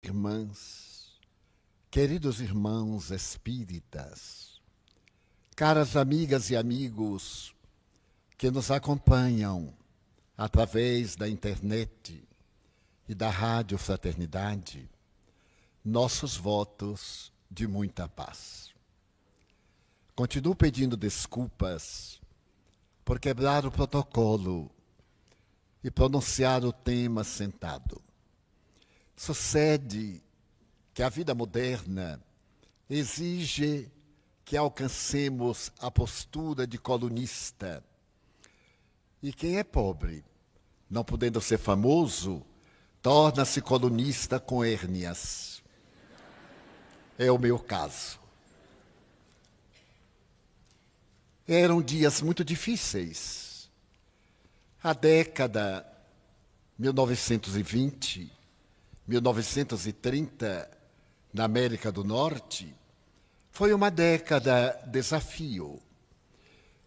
irmãs, queridos irmãos espíritas, caras amigas e amigos que nos acompanham através da internet e da Rádio Fraternidade, nossos votos de muita paz. Continuo pedindo desculpas por quebrar o protocolo e pronunciar o tema sentado. Sucede que a vida moderna exige que alcancemos a postura de colunista. E quem é pobre, não podendo ser famoso, torna-se colunista com hérnias. É o meu caso. Eram dias muito difíceis. A década 1920, 1930, na América do Norte, foi uma década desafio,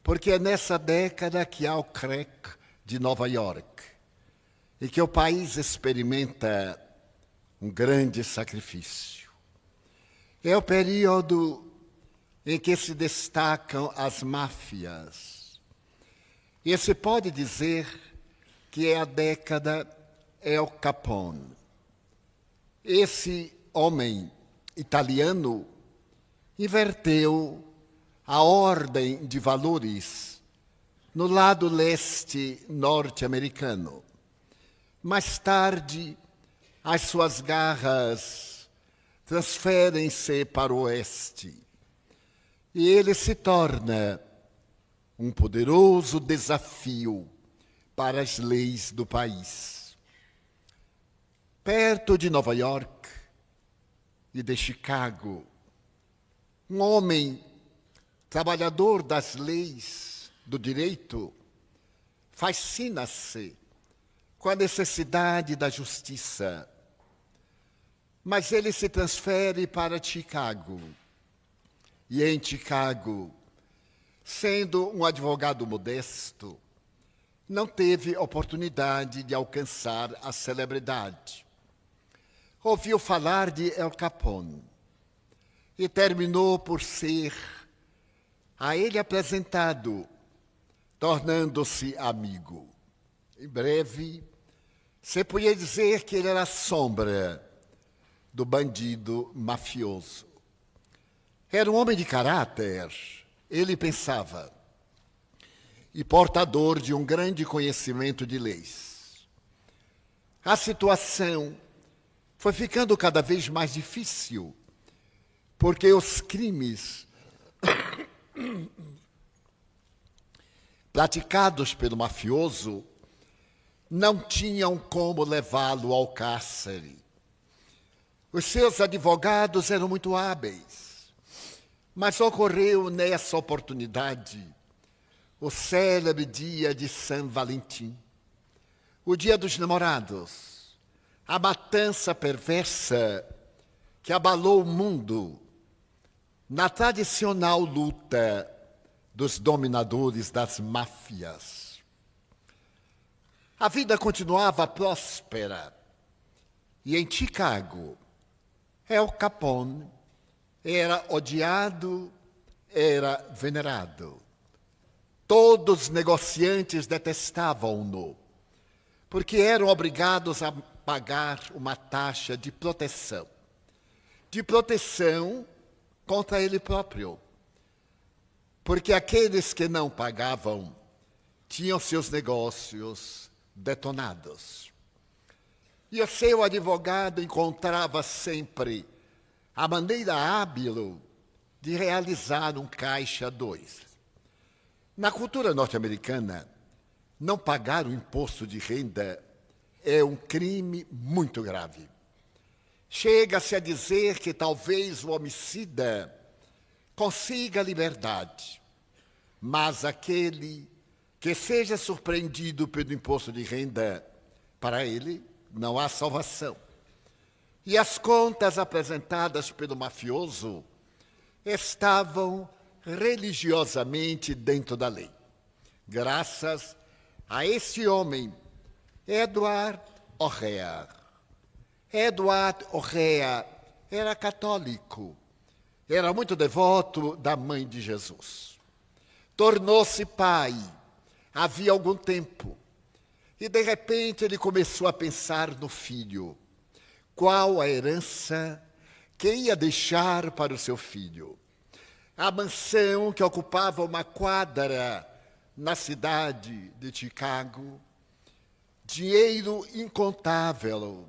porque é nessa década que há o crack de Nova York e que o país experimenta um grande sacrifício. É o período em que se destacam as máfias. E se pode dizer que é a década El Capone. Esse homem italiano inverteu a ordem de valores no lado leste norte-americano. Mais tarde, as suas garras transferem-se para o oeste e ele se torna um poderoso desafio para as leis do país. Perto de Nova York e de Chicago, um homem trabalhador das leis do direito fascina-se com a necessidade da justiça. Mas ele se transfere para Chicago. E em Chicago, sendo um advogado modesto, não teve oportunidade de alcançar a celebridade. Ouviu falar de El Capone e terminou por ser a ele apresentado, tornando-se amigo. Em breve, se podia dizer que ele era a sombra do bandido mafioso. Era um homem de caráter, ele pensava, e portador de um grande conhecimento de leis. A situação foi ficando cada vez mais difícil, porque os crimes praticados pelo mafioso não tinham como levá-lo ao cárcere. Os seus advogados eram muito hábeis, mas ocorreu nessa oportunidade o célebre dia de São Valentim, o dia dos namorados, a matança perversa que abalou o mundo na tradicional luta dos dominadores das máfias. A vida continuava próspera e em Chicago, El Capone era odiado, era venerado. Todos os negociantes detestavam-no, porque eram obrigados a pagar uma taxa de proteção contra ele próprio, porque aqueles que não pagavam tinham seus negócios detonados. E o seu advogado encontrava sempre a maneira hábil de realizar um caixa 2. Na cultura norte-americana, não pagar o imposto de renda é um crime muito grave. Chega-se a dizer que talvez o homicida consiga a liberdade, mas aquele que seja surpreendido pelo imposto de renda, para ele não há salvação. E as contas apresentadas pelo mafioso estavam religiosamente dentro da lei. Graças a esse homem, Edward O'Hare, Edward O'Hare era católico, era muito devoto da mãe de Jesus. Tornou-se pai havia algum tempo e, de repente, ele começou a pensar no filho. Qual a herança que ia deixar para o seu filho? A mansão que ocupava uma quadra na cidade de Chicago, dinheiro incontável,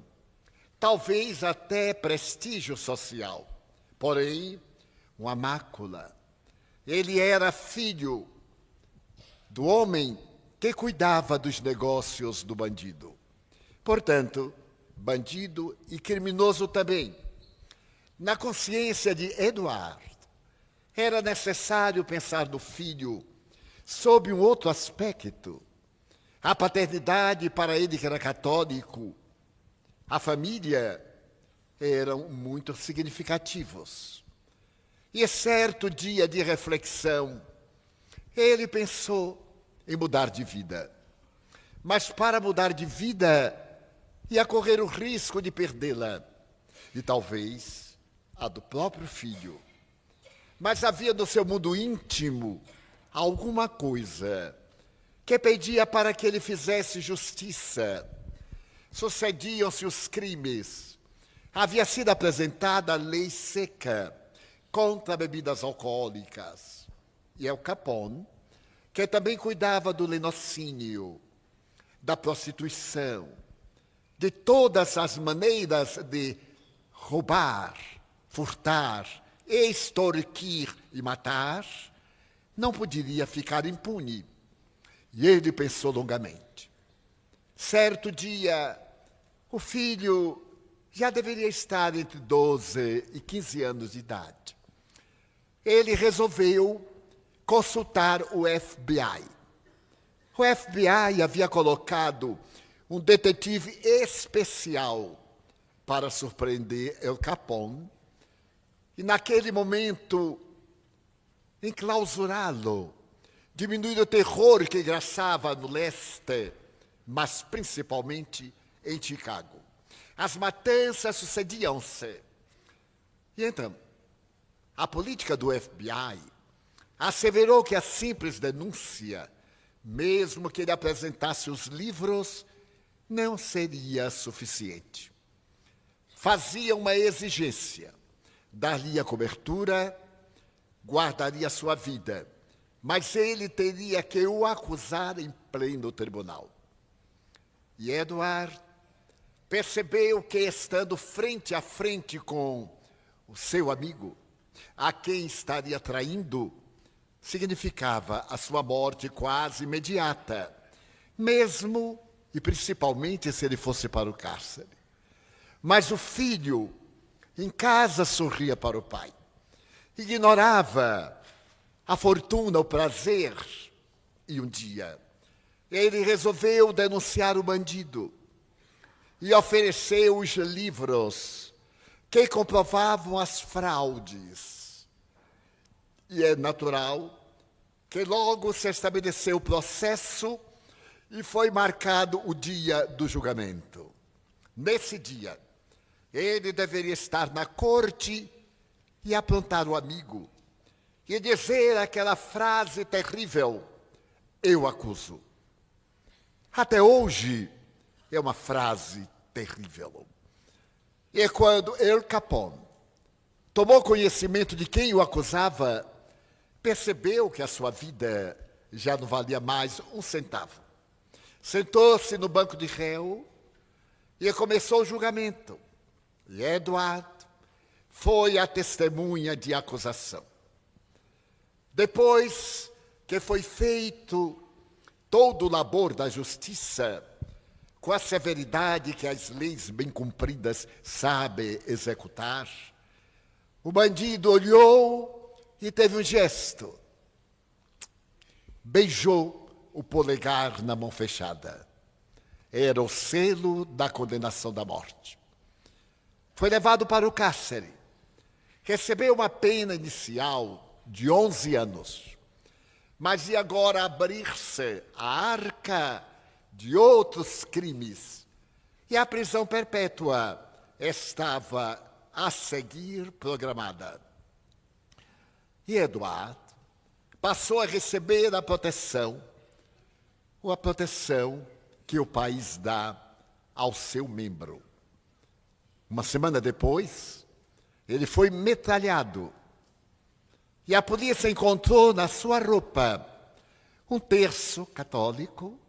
talvez até prestígio social, porém, uma mácula. Ele era filho do homem que cuidava dos negócios do bandido. Portanto, bandido e criminoso também. Na consciência de Edward, era necessário pensar no filho sob um outro aspecto. A paternidade, para ele que era católico, a família eram muito significativos. E certo dia de reflexão, ele pensou em mudar de vida. Mas para mudar de vida, ia correr o risco de perdê-la. E talvez a do próprio filho. Mas havia no seu mundo íntimo alguma coisa que pedia para que ele fizesse justiça. Sucediam-se os crimes. Havia sido apresentada a lei seca contra bebidas alcoólicas. E Al Capone, que também cuidava do latrocínio, da prostituição, de todas as maneiras de roubar, furtar, extorquir e matar, não poderia ficar impune. E ele pensou longamente. Certo dia, o filho já deveria estar entre 12 e 15 anos de idade. Ele resolveu consultar o FBI. O FBI havia colocado um detetive especial para surpreender Al Capone e, naquele momento, enclausurá-lo, diminuir o terror que graçava no leste, mas principalmente em Chicago. As matanças sucediam-se. E então, a política do FBI asseverou que a simples denúncia, mesmo que ele apresentasse os livros, não seria suficiente. Fazia uma exigência, dar-lhe a cobertura, guardaria sua vida, mas ele teria que o acusar em pleno tribunal. E Edward percebeu que, estando frente a frente com o seu amigo, a quem estaria traindo, significava a sua morte quase imediata, mesmo e principalmente se ele fosse para o cárcere. Mas o filho, em casa, sorria para o pai. Ignorava a fortuna, o prazer. E um dia, ele resolveu denunciar o bandido e ofereceu os livros que comprovavam as fraudes. E é natural que logo se estabeleceu o processo e foi marcado o dia do julgamento. Nesse dia, ele deveria estar na corte e aprontar o amigo e dizer aquela frase terrível: eu acuso. Até hoje é uma frase terrível. E quando Al Capone tomou conhecimento de quem o acusava, percebeu que a sua vida já não valia mais um centavo. Sentou-se no banco de réu e começou o julgamento. E Edward foi a testemunha de acusação. Depois que foi feito todo o labor da justiça, com a severidade que as leis bem cumpridas sabem executar, o bandido olhou e teve um gesto. Beijou o polegar na mão fechada. Era o selo da condenação da morte. Foi levado para o cárcere. Recebeu uma pena inicial de 11 anos. Mas ia agora abrir-se a arca de outros crimes. E a prisão perpétua estava a seguir programada. E Edward passou a receber a proteção que o país dá ao seu membro. Uma semana depois, ele foi metralhado. E a polícia encontrou na sua roupa um terço católico,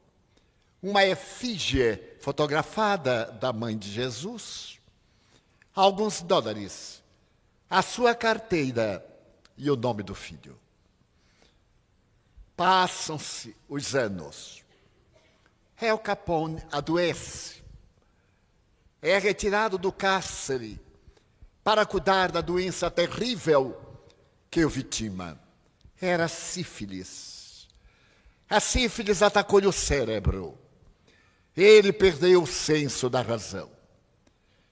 uma efígie fotografada da mãe de Jesus, alguns dólares, a sua carteira e o nome do filho. Passam-se os anos. Al Capone adoece. É retirado do cárcere para cuidar da doença terrível que o vitima. Era sífilis. A sífilis atacou-lhe o cérebro. Ele perdeu o senso da razão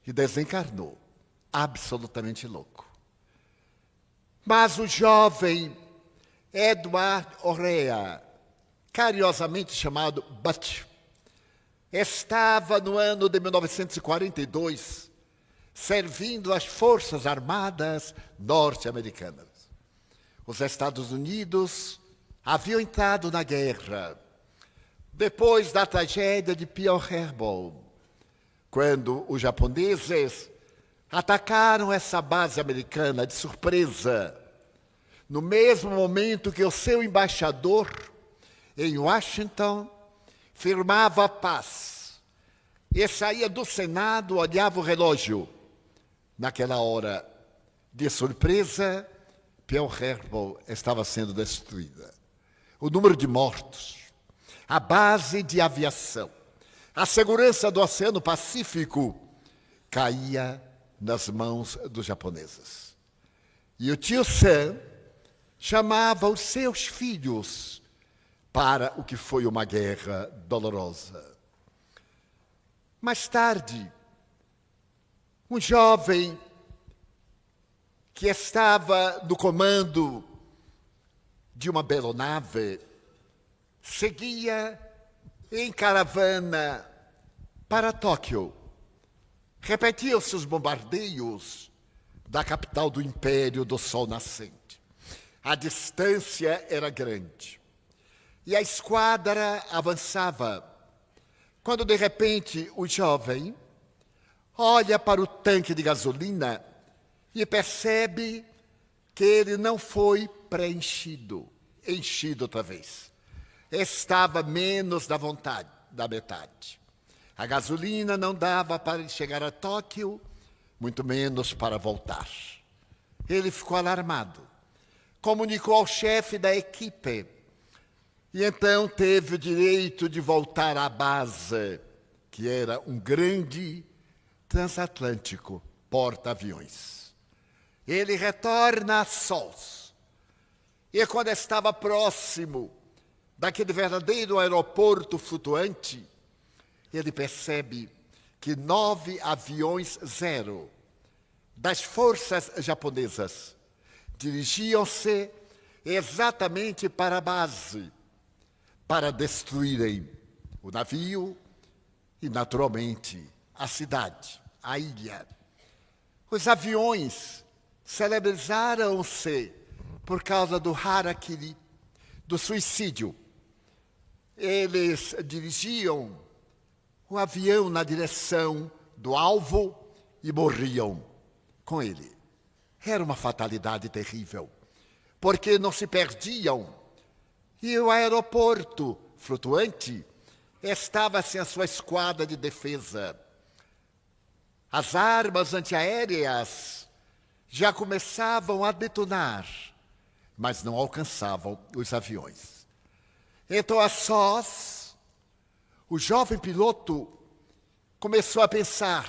e desencarnou, absolutamente louco. Mas o jovem Edward O'Rea, carinhosamente chamado Butch, estava no ano de 1942 servindo as Forças Armadas norte-americanas. Os Estados Unidos haviam entrado na guerra depois da tragédia de Pearl Harbor, quando os japoneses atacaram essa base americana de surpresa, no mesmo momento que o seu embaixador em Washington firmava a paz e saía do Senado, olhava o relógio. Naquela hora de surpresa, Pearl Harbor estava sendo destruída. O número de mortos, a base de aviação, a segurança do Oceano Pacífico caía nas mãos dos japoneses. E o tio Sam chamava os seus filhos para o que foi uma guerra dolorosa. Mais tarde, um jovem que estava no comando de uma aeronave seguia em caravana para Tóquio. Repetiam-se os bombardeios da capital do Império do Sol Nascente. A distância era grande e a esquadra avançava, quando de repente o jovem olha para o tanque de gasolina e percebe que ele não foi enchido outra vez. Estava menos da vontade, da metade. A gasolina não dava para ele chegar a Tóquio, muito menos para voltar. Ele ficou alarmado, comunicou ao chefe da equipe e então teve o direito de voltar à base, que era um grande transatlântico porta-aviões. Ele retorna a Sós e quando estava próximo daquele verdadeiro aeroporto flutuante, ele percebe que 9 aviões Zero das forças japonesas dirigiam-se exatamente para a base, para destruírem o navio e, naturalmente, a cidade, a ilha. Os aviões celebrizaram-se por causa do harakiri, do suicídio. Eles dirigiam o avião na direção do alvo e morriam com ele. Era uma fatalidade terrível, porque não se perdiam. E o aeroporto flutuante estava sem a sua esquadra de defesa. As armas antiaéreas já começavam a detonar, mas não alcançavam os aviões. Então, a sós, o jovem piloto começou a pensar.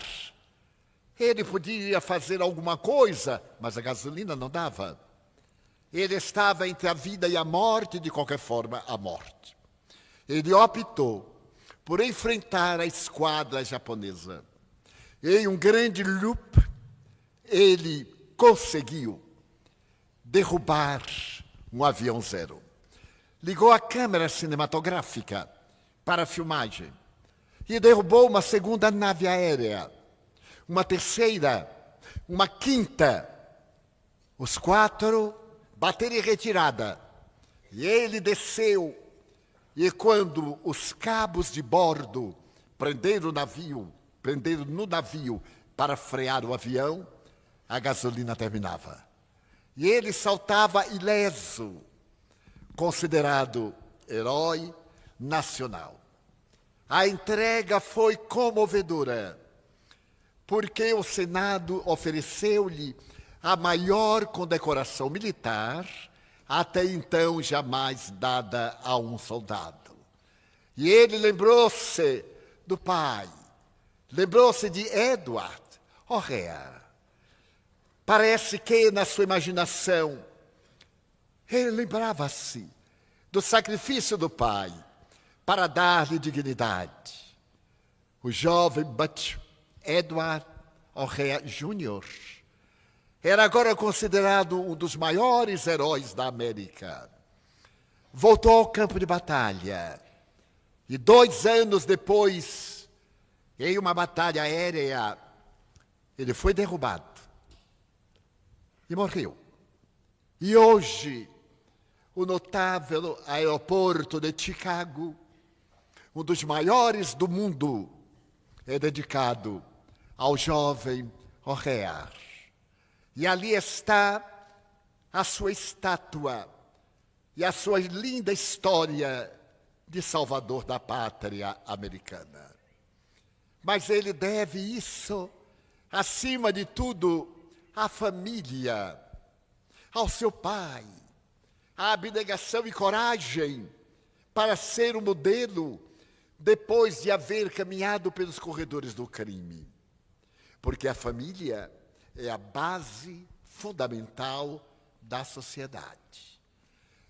Ele podia fazer alguma coisa, mas a gasolina não dava. Ele estava entre a vida e a morte, de qualquer forma, a morte. Ele optou por enfrentar a esquadra japonesa. Em um grande loop, ele conseguiu derrubar um avião Zero. Ligou a câmera cinematográfica para a filmagem e derrubou uma segunda nave aérea. uma terceira, uma quinta. Os 4 bateram em retirada. E ele desceu. E quando os cabos de bordo prenderam no navio para frear o avião, a gasolina terminava. E ele saltava ileso, considerado herói nacional. A entrega foi comovedora, porque o Senado ofereceu-lhe a maior condecoração militar até então jamais dada a um soldado. E ele lembrou-se do pai, lembrou-se de Edward O'Hare. Parece que, na sua imaginação, ele lembrava-se do sacrifício do pai para dar-lhe dignidade. O jovem Butch Edward O'Hare Jr. era agora considerado um dos maiores heróis da América. Voltou ao campo de batalha e 2 anos depois, em uma batalha aérea, ele foi derrubado e morreu. E hoje, o notável aeroporto de Chicago, um dos maiores do mundo, é dedicado ao jovem O'Hare. E ali está a sua estátua e a sua linda história de salvador da pátria americana. Mas ele deve isso, acima de tudo, à família, ao seu pai, à abnegação e coragem para ser um modelo depois de haver caminhado pelos corredores do crime. Porque a família é a base fundamental da sociedade.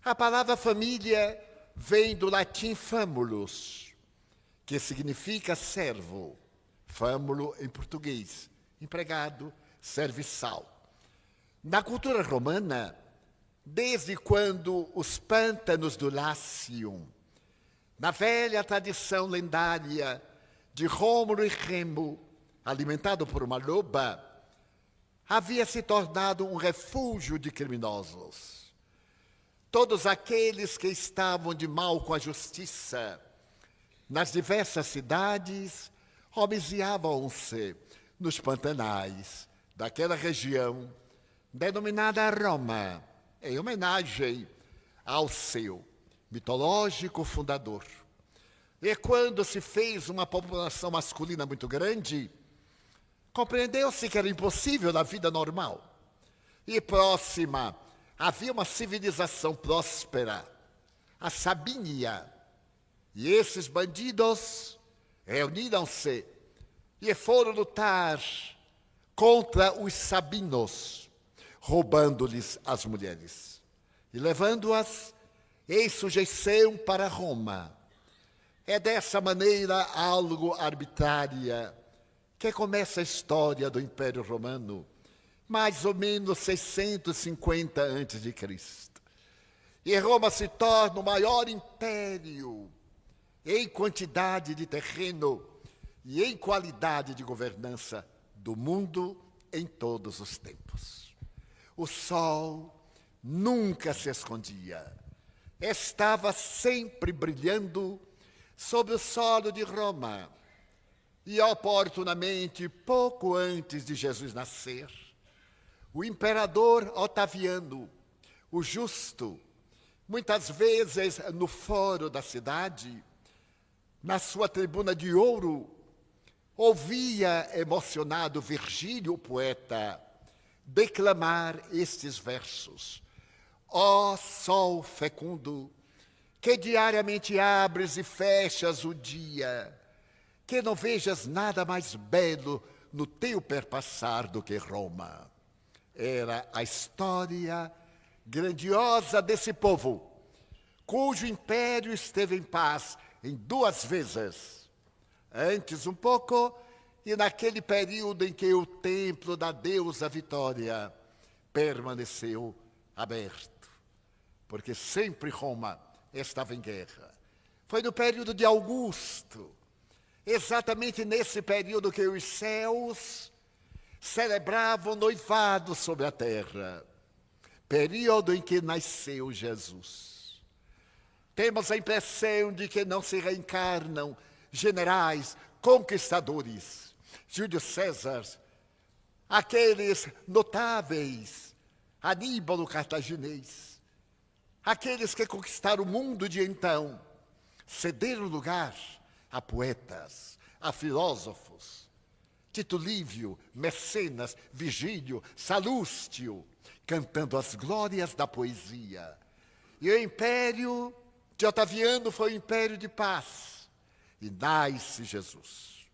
A palavra família vem do latim famulus, que significa servo. Fâmulo em português, empregado, serviçal. Na cultura romana, desde quando os pântanos do Lácio, na velha tradição lendária de Rômulo e Remo, alimentado por uma loba, havia se tornado um refúgio de criminosos. Todos aqueles que estavam de mal com a justiça, nas diversas cidades, homiziavam-se nos pantanais daquela região, denominada Roma, em homenagem ao seu mitológico fundador. E quando se fez uma população masculina muito grande, compreendeu-se que era impossível na vida normal. E próxima havia uma civilização próspera, a Sabínia. E esses bandidos reuniram-se e foram lutar contra os sabinos, roubando-lhes as mulheres e levando-as em sujeição para Roma. É dessa maneira algo arbitrária que começa a história do Império Romano, mais ou menos 650 a.C. E Roma se torna o maior império em quantidade de terreno e em qualidade de governança do mundo em todos os tempos. O sol nunca se escondia, estava sempre brilhando sobre o solo de Roma. E oportunamente, pouco antes de Jesus nascer, o imperador Otaviano, o Justo, muitas vezes no fórum da cidade, na sua tribuna de ouro, ouvia emocionado Virgílio, o poeta, declamar estes versos: Ó sol fecundo, que diariamente abres e fechas o dia, que não vejas nada mais belo no teu perpassar do que Roma. Era a história grandiosa desse povo, cujo império esteve em paz em 2 vezes. Antes um pouco, e naquele período em que o templo da deusa Vitória permaneceu aberto, porque sempre Roma estava em guerra. Foi no período de Augusto, exatamente nesse período, que os céus celebravam o noivado sobre a terra, período em que nasceu Jesus. Temos a impressão de que não se reencarnam generais, conquistadores, Júlio César, aqueles notáveis, Aníbal cartaginês, aqueles que conquistaram o mundo de então, cederam lugar a poetas, a filósofos, Tito Livio, Mecenas, Vigílio, Salústio, cantando as glórias da poesia. E o império de Otaviano foi um império de paz. E nasce Jesus.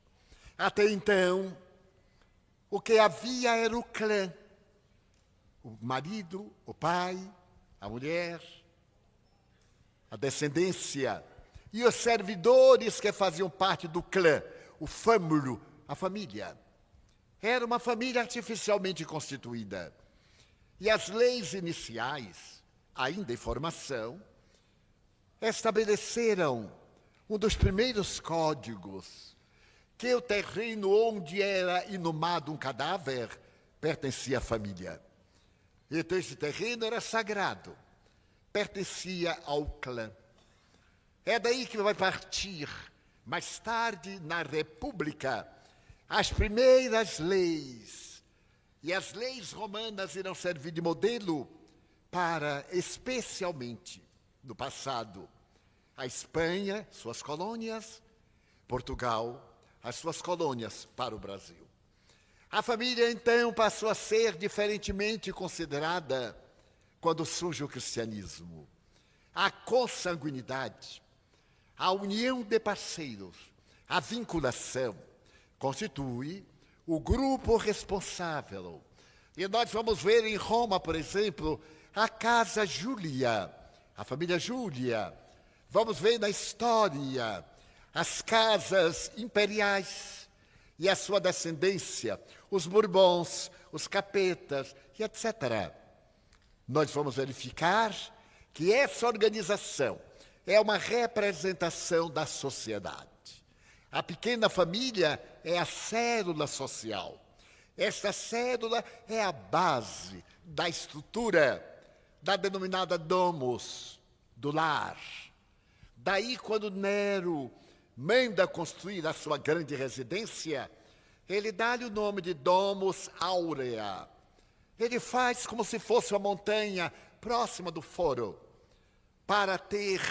Até então, o que havia era o clã. O marido, o pai, a mulher, a descendência. E os servidores que faziam parte do clã, o fâmulo, a família. Era uma família artificialmente constituída. E as leis iniciais, ainda em formação, estabeleceram um dos primeiros códigos, que o terreno onde era inumado um cadáver pertencia à família. Então esse terreno era sagrado, pertencia ao clã. É daí que vai partir, mais tarde, na República, as primeiras leis. E as leis romanas irão servir de modelo para, especialmente, no passado, a Espanha, suas colônias, Portugal, as suas colônias para o Brasil. A família, então, passou a ser diferentemente considerada quando surge o cristianismo. A consanguinidade, a união de parceiros, a vinculação, constitui o grupo responsável. E nós vamos ver em Roma, por exemplo, a Casa Júlia, a família Júlia. Vamos ver na história as casas imperiais e a sua descendência, os Bourbons, os Capetas e etc. Nós vamos verificar que essa organização é uma representação da sociedade. A pequena família é a célula social. Esta célula é a base da estrutura da denominada domus, do lar. Daí, quando Nero manda construir a sua grande residência, ele dá-lhe o nome de Domus Aurea. Ele faz como se fosse uma montanha próxima do foro, para ter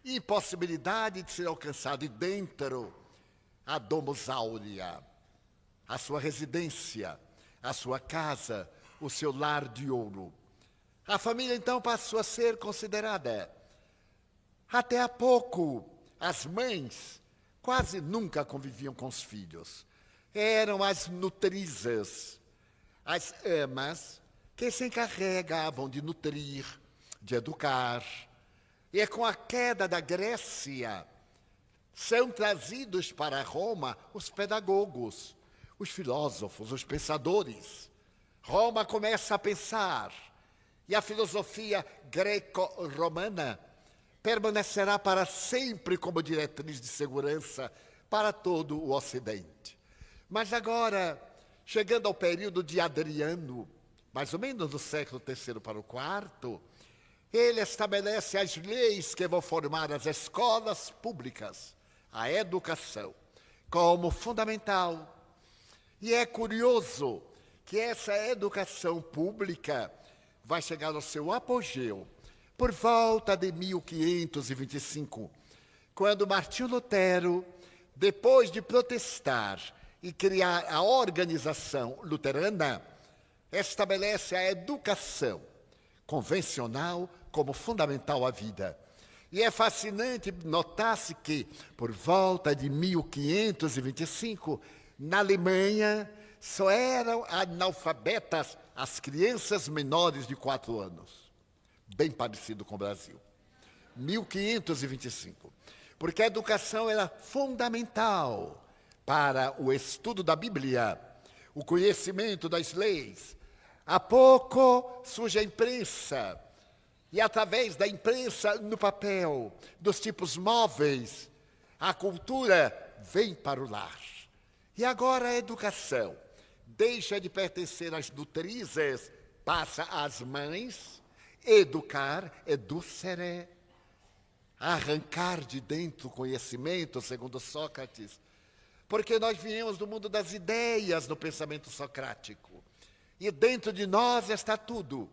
impossibilidade de ser alcançado. E dentro, a Domus Aurea, a sua residência, a sua casa, o seu lar de ouro. A família, então, passou a ser considerada. Até há pouco, as mães quase nunca conviviam com os filhos. Eram as nutrizas, as amas, que se encarregavam de nutrir, de educar. E é com a queda da Grécia, são trazidos para Roma os pedagogos, os filósofos, os pensadores. Roma começa a pensar, e a filosofia greco-romana permanecerá para sempre como diretriz de segurança para todo o Ocidente. Mas agora, chegando ao período de Adriano, mais ou menos do século III para o IV, ele estabelece as leis que vão formar as escolas públicas, a educação, como fundamental. E é curioso que essa educação pública vai chegar ao seu apogeu por volta de 1525, quando Martinho Lutero, depois de protestar e criar a organização luterana, estabelece a educação convencional como fundamental à vida. E é fascinante notar-se que, por volta de 1525, na Alemanha, só eram analfabetas as crianças menores de 4 anos. Bem parecido com o Brasil. 1525. Porque a educação era fundamental para o estudo da Bíblia, o conhecimento das leis. Há pouco surge a imprensa, e através da imprensa no papel, dos tipos móveis, a cultura vem para o lar. E agora a educação deixa de pertencer às nutrizes, passa às mães. Educar é docere, arrancar de dentro o conhecimento, segundo Sócrates, porque nós viemos do mundo das ideias no pensamento socrático, e dentro de nós está tudo,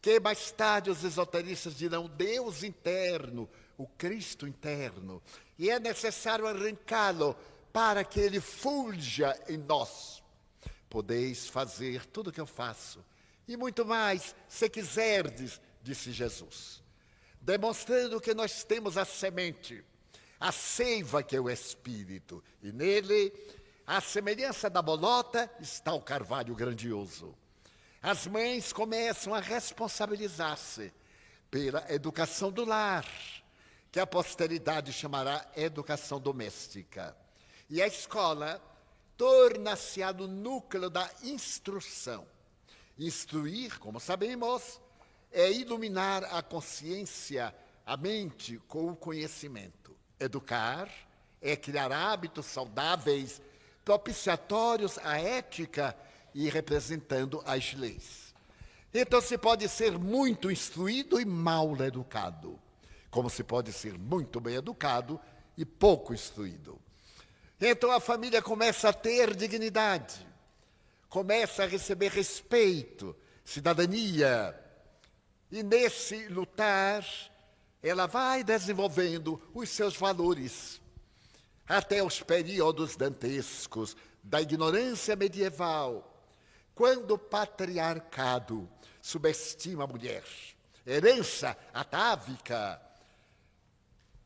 que mais tarde os esoteristas dirão Deus interno, o Cristo interno, e é necessário arrancá-lo para que ele fulja em nós. Podeis fazer tudo o que eu faço, e muito mais, se quiserdes, disse Jesus, demonstrando que nós temos a semente, a seiva que é o Espírito, e nele, à semelhança da bolota, está o carvalho grandioso. As mães começam a responsabilizar-se pela educação do lar, que a posteridade chamará educação doméstica. E a escola torna-se no núcleo da instrução. Instruir, como sabemos, é iluminar a consciência, a mente com o conhecimento. Educar é criar hábitos saudáveis, propiciatórios à ética e representando as leis. Então se pode ser muito instruído e mal educado, como se pode ser muito bem educado e pouco instruído. Então a família começa a ter dignidade, começa a receber respeito, cidadania, e nesse lutar, ela vai desenvolvendo os seus valores, até os períodos dantescos da ignorância medieval, quando o patriarcado subestima a mulher, herança atávica,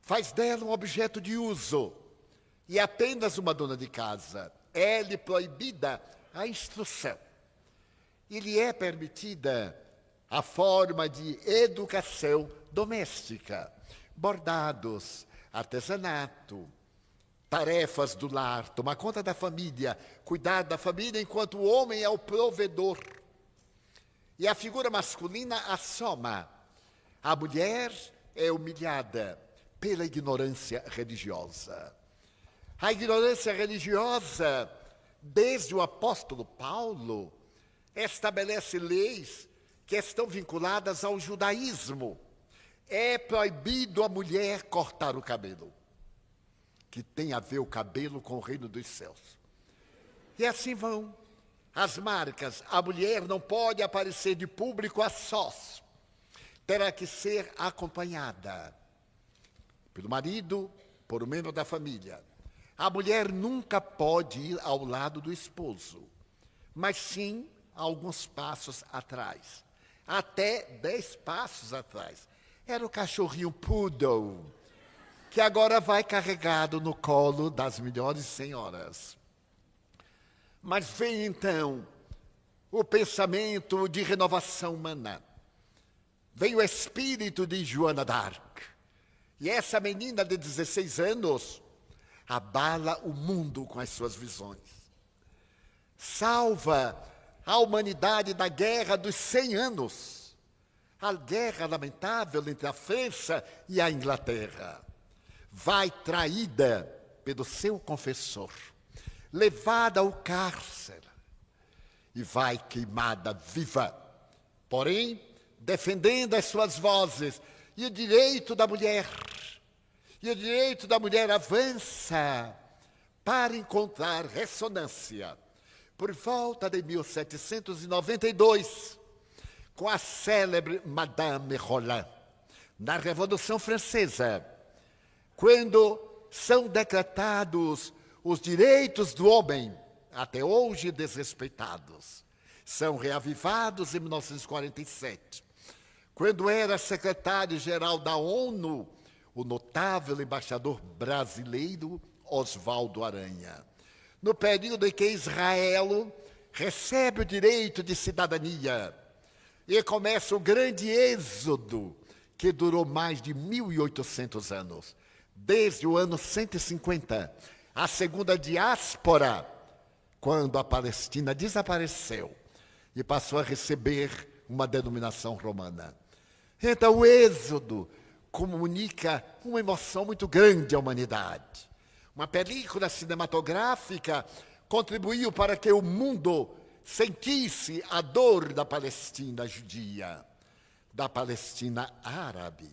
faz dela um objeto de uso, e apenas uma dona de casa, é-lhe proibida a instrução. E lhe é permitida a forma de educação doméstica, bordados, artesanato, tarefas do lar, tomar conta da família, cuidar da família enquanto o homem é o provedor. E a figura masculina assoma. A mulher é humilhada pela ignorância religiosa. A ignorância religiosa, desde o apóstolo Paulo, estabelece leis que estão vinculadas ao judaísmo. É proibido a mulher cortar o cabelo, que tem a ver o cabelo com o reino dos céus. E assim vão as marcas. A mulher não pode aparecer de público a sós. Terá que ser acompanhada pelo marido, por um membro da família. A mulher nunca pode ir ao lado do esposo, mas sim alguns passos atrás. Até 10 passos atrás. Era o cachorrinho poodle, que agora vai carregado no colo das melhores senhoras. Mas vem então o pensamento de renovação humana. Vem o espírito de Joana d'Arc. E essa menina de 16 anos abala o mundo com as suas visões. Salva a humanidade da guerra dos 100 anos. A guerra lamentável entre a França e a Inglaterra. Vai traída pelo seu confessor, levada ao cárcere e vai queimada viva. Porém, defendendo as suas vozes e o direito da mulher. E o direito da mulher avança para encontrar ressonância. Por volta de 1792, com a célebre Madame Roland, na Revolução Francesa, quando são decretados os direitos do homem, até hoje desrespeitados, são reavivados em 1947, quando era secretário-geral da ONU, o notável embaixador brasileiro Oswaldo Aranha. No período em que Israel recebe o direito de cidadania e começa o grande êxodo, que durou mais de 1.800 anos, desde o ano 150, a segunda diáspora, quando a Palestina desapareceu e passou a receber uma denominação romana. Então, o êxodo comunica uma emoção muito grande à humanidade. Uma película cinematográfica contribuiu para que o mundo sentisse a dor da Palestina judia, da Palestina árabe,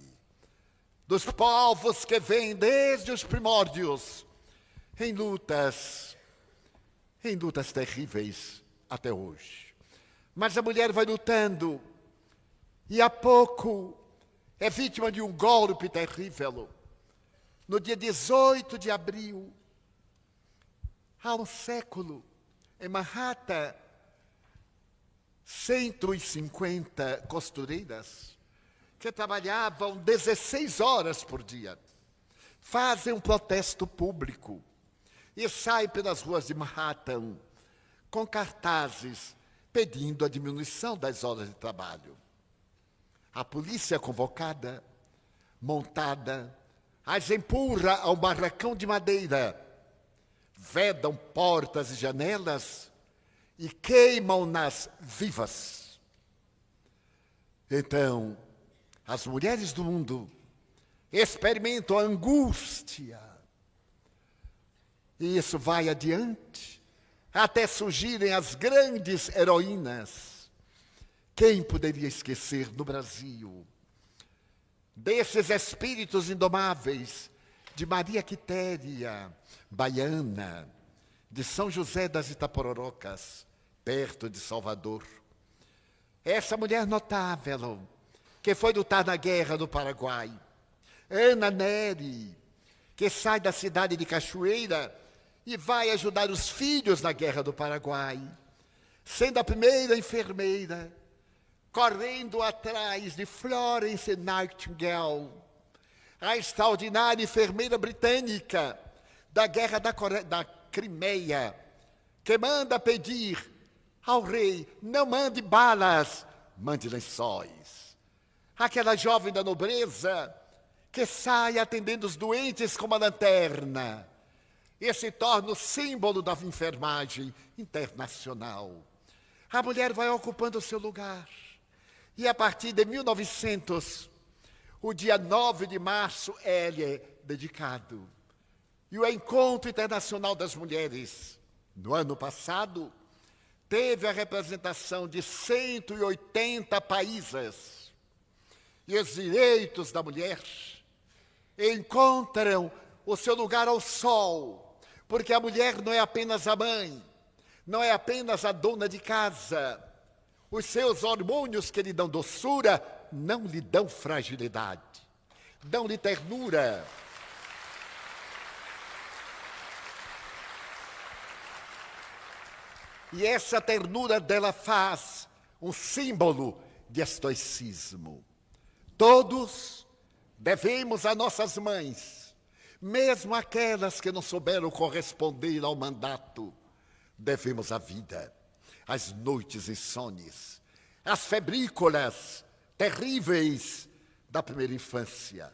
dos povos que vêm desde os primórdios em lutas terríveis até hoje. Mas a mulher vai lutando e há pouco é vítima de um golpe terrível. No dia 18 de abril, há um século, em Manhattan, 150 costureiras que trabalhavam 16 horas por dia fazem um protesto público e saem pelas ruas de Manhattan com cartazes pedindo a diminuição das horas de trabalho. A polícia convocada, montada, as empurra ao barracão de madeira, vedam portas e janelas e queimam-nas vivas. Então, as mulheres do mundo experimentam a angústia. E isso vai adiante, até surgirem as grandes heroínas. Quem poderia esquecer no Brasil desses espíritos indomáveis de Maria Quitéria, baiana, de São José das Itapororocas, perto de Salvador. Essa mulher notável, que foi lutar na guerra do Paraguai. Ana Nery, que sai da cidade de Cachoeira e vai ajudar os filhos na guerra do Paraguai, sendo a primeira enfermeira, correndo atrás de Florence Nightingale, a extraordinária enfermeira britânica da guerra da Crimeia, que manda pedir ao rei: não mande balas, mande lençóis. Aquela jovem da nobreza que sai atendendo os doentes com uma lanterna e se torna o símbolo da enfermagem internacional. A mulher vai ocupando o seu lugar. E a partir de 1900, o dia 9 de março, ele é dedicado. E o Encontro Internacional das Mulheres, no ano passado, teve a representação de 180 países. E os direitos da mulher encontram o seu lugar ao sol, porque a mulher não é apenas a mãe, não é apenas a dona de casa. Os seus hormônios que lhe dão doçura não lhe dão fragilidade, dão-lhe ternura. E essa ternura dela faz um símbolo de estoicismo. Todos devemos a nossas mães, mesmo aquelas que não souberam corresponder ao mandato, devemos a vida, as noites insones, as febrícolas terríveis da primeira infância.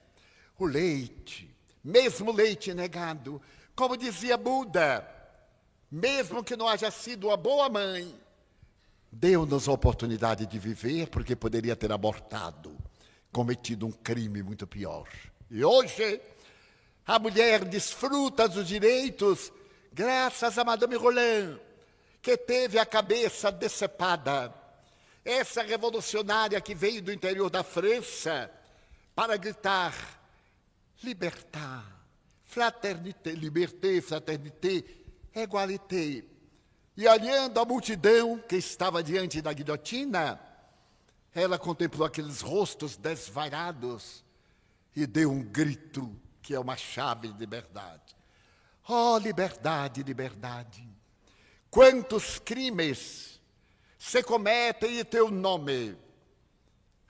O leite, mesmo leite negado, como dizia Buda, mesmo que não haja sido uma boa mãe, deu-nos a oportunidade de viver, porque poderia ter abortado, cometido um crime muito pior. E hoje, a mulher desfruta dos direitos graças a Madame Roland, que teve a cabeça decepada. Essa revolucionária que veio do interior da França para gritar: libertar, fraternité, liberté, fraternité, égalité. E olhando a multidão que estava diante da guilhotina, ela contemplou aqueles rostos desvairados e deu um grito que é uma chave de liberdade. Oh, liberdade, liberdade! Quantos crimes se cometem em teu nome?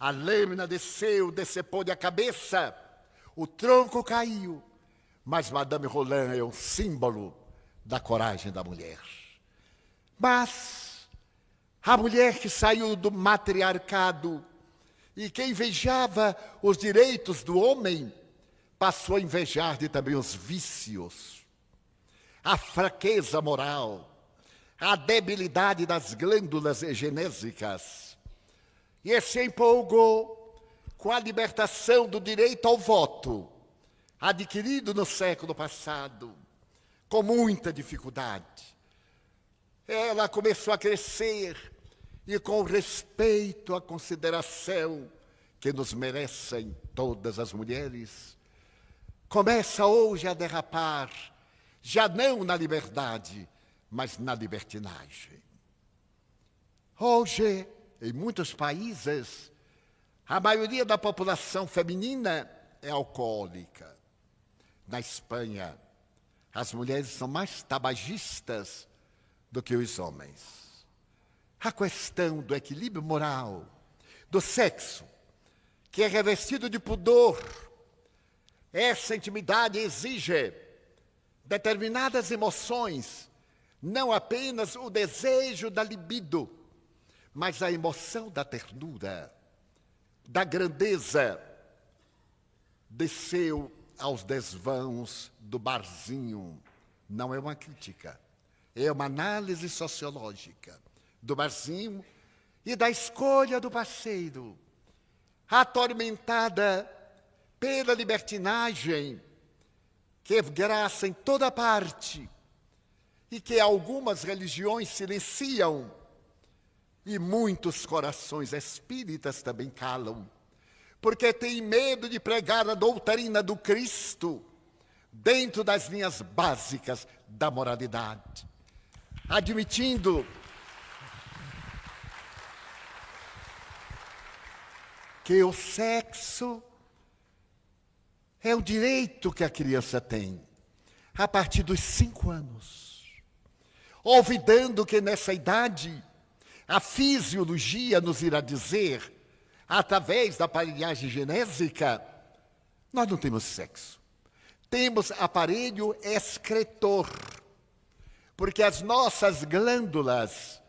A lâmina desceu, decepou-lhe a cabeça, o tronco caiu, mas Madame Roland é um símbolo da coragem da mulher. Mas a mulher que saiu do matriarcado e que invejava os direitos do homem, passou a invejar também os vícios, a fraqueza moral, a debilidade das glândulas genésicas, e se empolgou com a libertação do direito ao voto, adquirido no século passado, com muita dificuldade. ela começou a crescer e com respeito à consideração que nos merecem todas as mulheres, começa hoje a derrapar, já não na liberdade, mas na libertinagem. Hoje, em muitos países, a maioria da população feminina é alcoólica. Na Espanha, as mulheres são mais tabagistas do que os homens. A questão do equilíbrio moral, do sexo, que é revestido de pudor, essa intimidade exige determinadas emoções, não apenas o desejo da libido, mas a emoção da ternura, da grandeza. Desceu aos desvãos do barzinho. Não é uma crítica, é uma análise sociológica do barzinho e da escolha do parceiro, atormentada pela libertinagem, que é graça em toda parte e que algumas religiões silenciam e muitos corações espíritas também calam, porque têm medo de pregar a doutrina do Cristo dentro das linhas básicas da moralidade, admitindo que o sexo é o direito que a criança tem a partir dos 5 anos, olvidando que nessa idade a fisiologia nos irá dizer, através da aparelhagem genésica, nós não temos sexo. Temos aparelho excretor, porque as nossas glândulas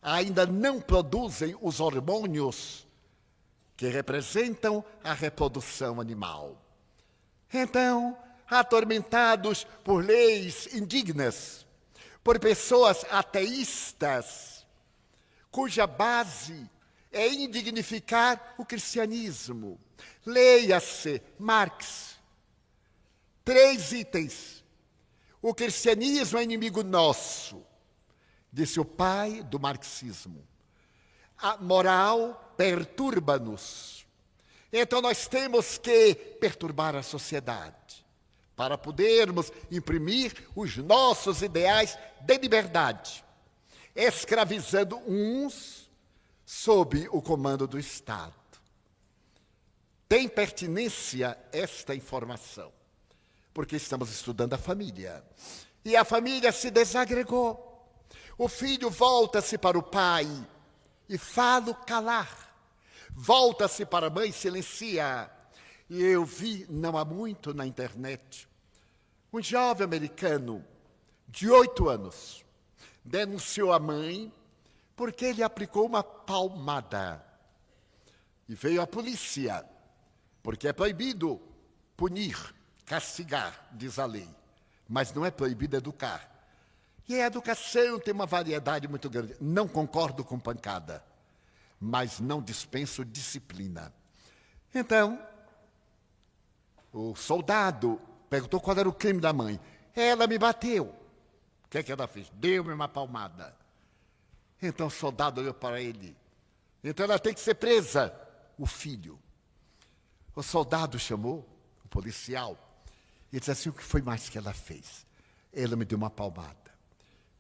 ainda não produzem os hormônios que representam a reprodução animal. Então, atormentados por leis indignas, por pessoas ateístas, cuja base é indignificar o cristianismo. Leia-se Marx. 3 itens. O cristianismo é inimigo nosso, disse o pai do marxismo. A moral perturba-nos. Então nós temos que perturbar a sociedade para podermos imprimir os nossos ideais de liberdade, escravizando uns sob o comando do Estado. Tem pertinência esta informação, porque estamos estudando a família. E a família se desagregou. O filho volta-se para o pai e fala calar. Volta-se para a mãe e silencia. E eu vi, não há muito, na internet, um jovem americano de 8 anos denunciou a mãe porque ele aplicou uma palmada. E veio a polícia, porque é proibido punir, castigar, diz a lei. Mas não é proibido educar. E a educação tem uma variedade muito grande. Não concordo com pancada, mas não dispenso disciplina. Então, o soldado perguntou qual era o crime da mãe. Ela me bateu. O que é que ela fez? Deu-me uma palmada. Então o soldado olhou para ele. Então ela tem que ser presa. O filho. O soldado chamou o policial e disse assim: o que foi mais que ela fez? Ela me deu uma palmada.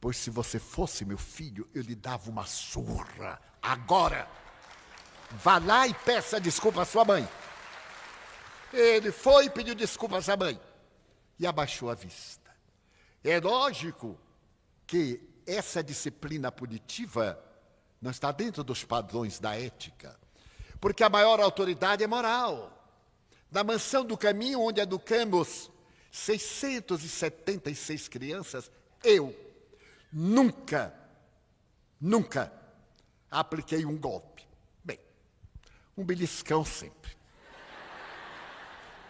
Pois se você fosse meu filho, eu lhe dava uma surra. Agora, vá lá e peça desculpa à sua mãe. Ele foi e pediu desculpas à mãe e abaixou a vista. É lógico que essa disciplina punitiva não está dentro dos padrões da ética, porque a maior autoridade é moral. Na Mansão do Caminho, onde educamos 676 crianças, eu nunca apliquei um golpe. Bem, um beliscão sempre.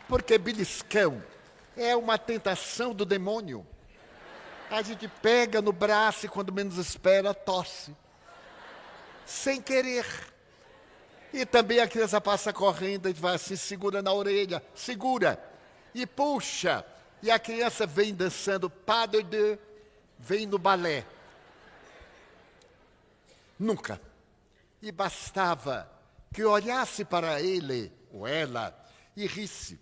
Porque beliscão é uma tentação do demônio. A gente pega no braço e quando menos espera, tosse. Sem querer. E também a criança passa correndo e vai assim, segura na orelha, segura. E puxa. E a criança vem dançando pas de deux, vem no balé. Nunca. E bastava que eu olhasse para ele ou ela e risse.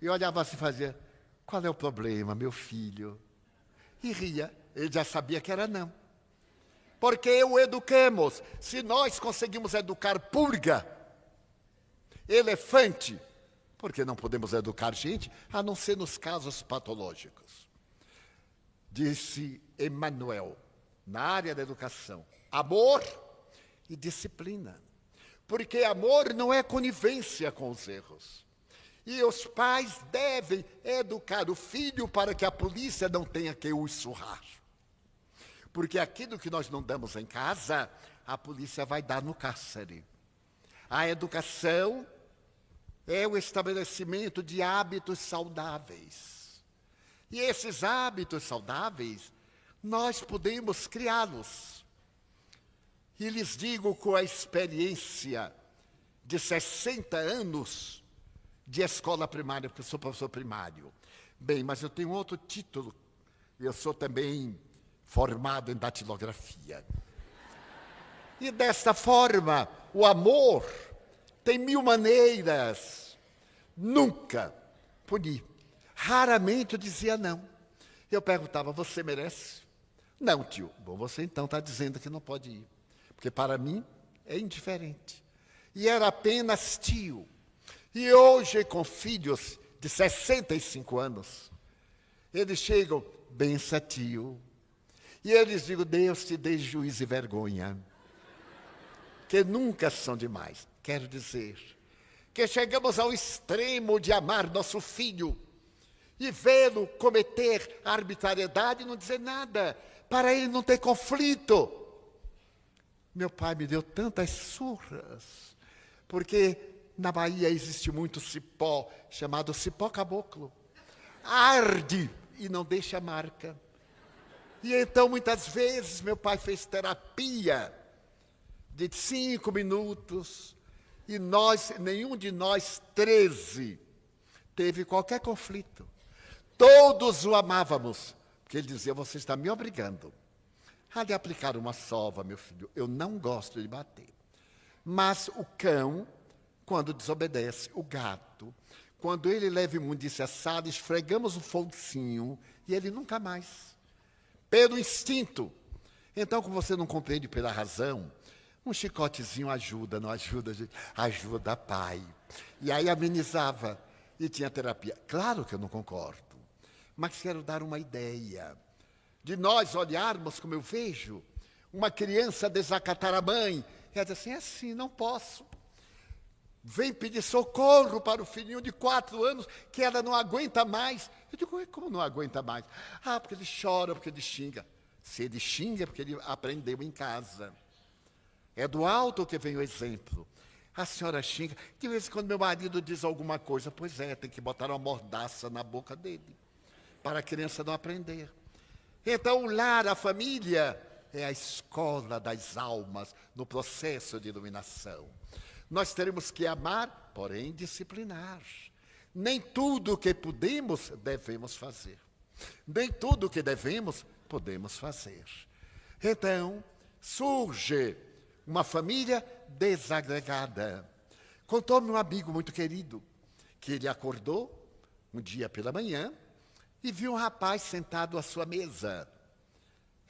E olhava assim e fazia, qual é o problema, meu filho? E ria. Ele já sabia que era não. Porque o educamos. Se nós conseguimos educar pulga, elefante, porque não podemos educar gente, a não ser nos casos patológicos. Disse Emmanuel, na área da educação, amor e disciplina. Porque amor não é conivência com os erros. E os pais devem educar o filho para que a polícia não tenha que o surrar. Porque aquilo que nós não damos em casa, a polícia vai dar no cárcere. A educação é o estabelecimento de hábitos saudáveis. E esses hábitos saudáveis, nós podemos criá-los. E lhes digo com a experiência de 60 anos de escola primária, porque eu sou professor primário. Bem, mas eu tenho outro título. Eu sou também formado em datilografia. E desta forma, o amor tem 1000 maneiras. Nunca puni. Raramente eu dizia não. Eu perguntava, você merece? Não, tio. Bom, você então está dizendo que não pode ir. Porque para mim é indiferente. E era apenas tio. E hoje, com filhos de 65 anos, eles chegam, bença tio. E eu lhes digo, Deus te dê juízo e vergonha. Que nunca são demais. Quero dizer que chegamos ao extremo de amar nosso filho e vê-lo cometer arbitrariedade e não dizer nada, para ele não ter conflito. Meu pai me deu tantas surras, porque na Bahia existe muito cipó, chamado cipó caboclo. Arde e não deixa marca. E então, muitas vezes, meu pai fez terapia de 5 minutos, e nenhum de nós 13 teve qualquer conflito. Todos o amávamos, porque ele dizia, você está me obrigando a lhe aplicar uma sova, meu filho. Eu não gosto de bater. Mas o cão, quando desobedece, o gato, quando ele leva imundícia assada, esfregamos o focinho e ele nunca mais. Pelo instinto. Então, como você não compreende pela razão, um chicotezinho ajuda, não ajuda, gente? Ajuda, pai. E aí amenizava. E tinha terapia. Claro que eu não concordo, mas quero dar uma ideia de nós olharmos, como eu vejo, uma criança desacatar a mãe. Ela diz assim, não posso. Vem pedir socorro para o filhinho de 4 anos, que ela não aguenta mais. Eu digo, como não aguenta mais? Ah, porque ele chora, porque ele xinga. Se ele xinga, é porque ele aprendeu em casa. É do alto que vem o exemplo. A senhora xinga. De vez em quando meu marido diz alguma coisa, pois é, tem que botar uma mordaça na boca dele, para a criança não aprender. Então, o lar, a família, é a escola das almas no processo de iluminação. Nós teremos que amar, porém disciplinar. Nem tudo o que podemos, devemos fazer. Nem tudo o que devemos, podemos fazer. Então, surge uma família desagregada. Contou-me um amigo muito querido, que ele acordou um dia pela manhã e viu um rapaz sentado à sua mesa.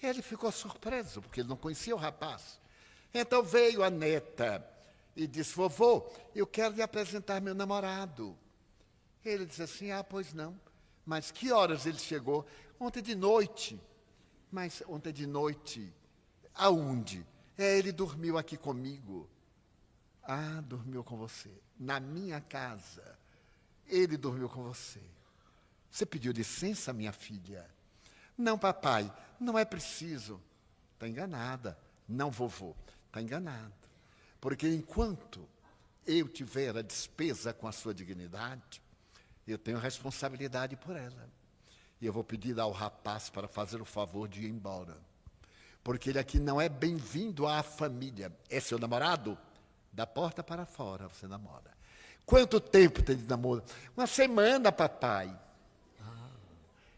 Ele ficou surpreso, porque ele não conhecia o rapaz. Então veio a neta e disse, vovô, eu quero lhe apresentar meu namorado. Ele disse assim, pois não. Mas que horas ele chegou? Ontem de noite. Mas ontem de noite, aonde? Ele dormiu aqui comigo. Dormiu com você. Na minha casa. Ele dormiu com você. Você pediu licença, minha filha? Não, papai, não é preciso. Está enganada. Não, vovô, está enganado. Porque enquanto eu tiver a despesa com a sua dignidade, eu tenho responsabilidade por ela. E eu vou pedir ao rapaz para fazer o favor de ir embora. Porque ele aqui não é bem-vindo à família. É seu namorado? Da porta para fora você namora. Quanto tempo tem de namoro? 1 semana, papai.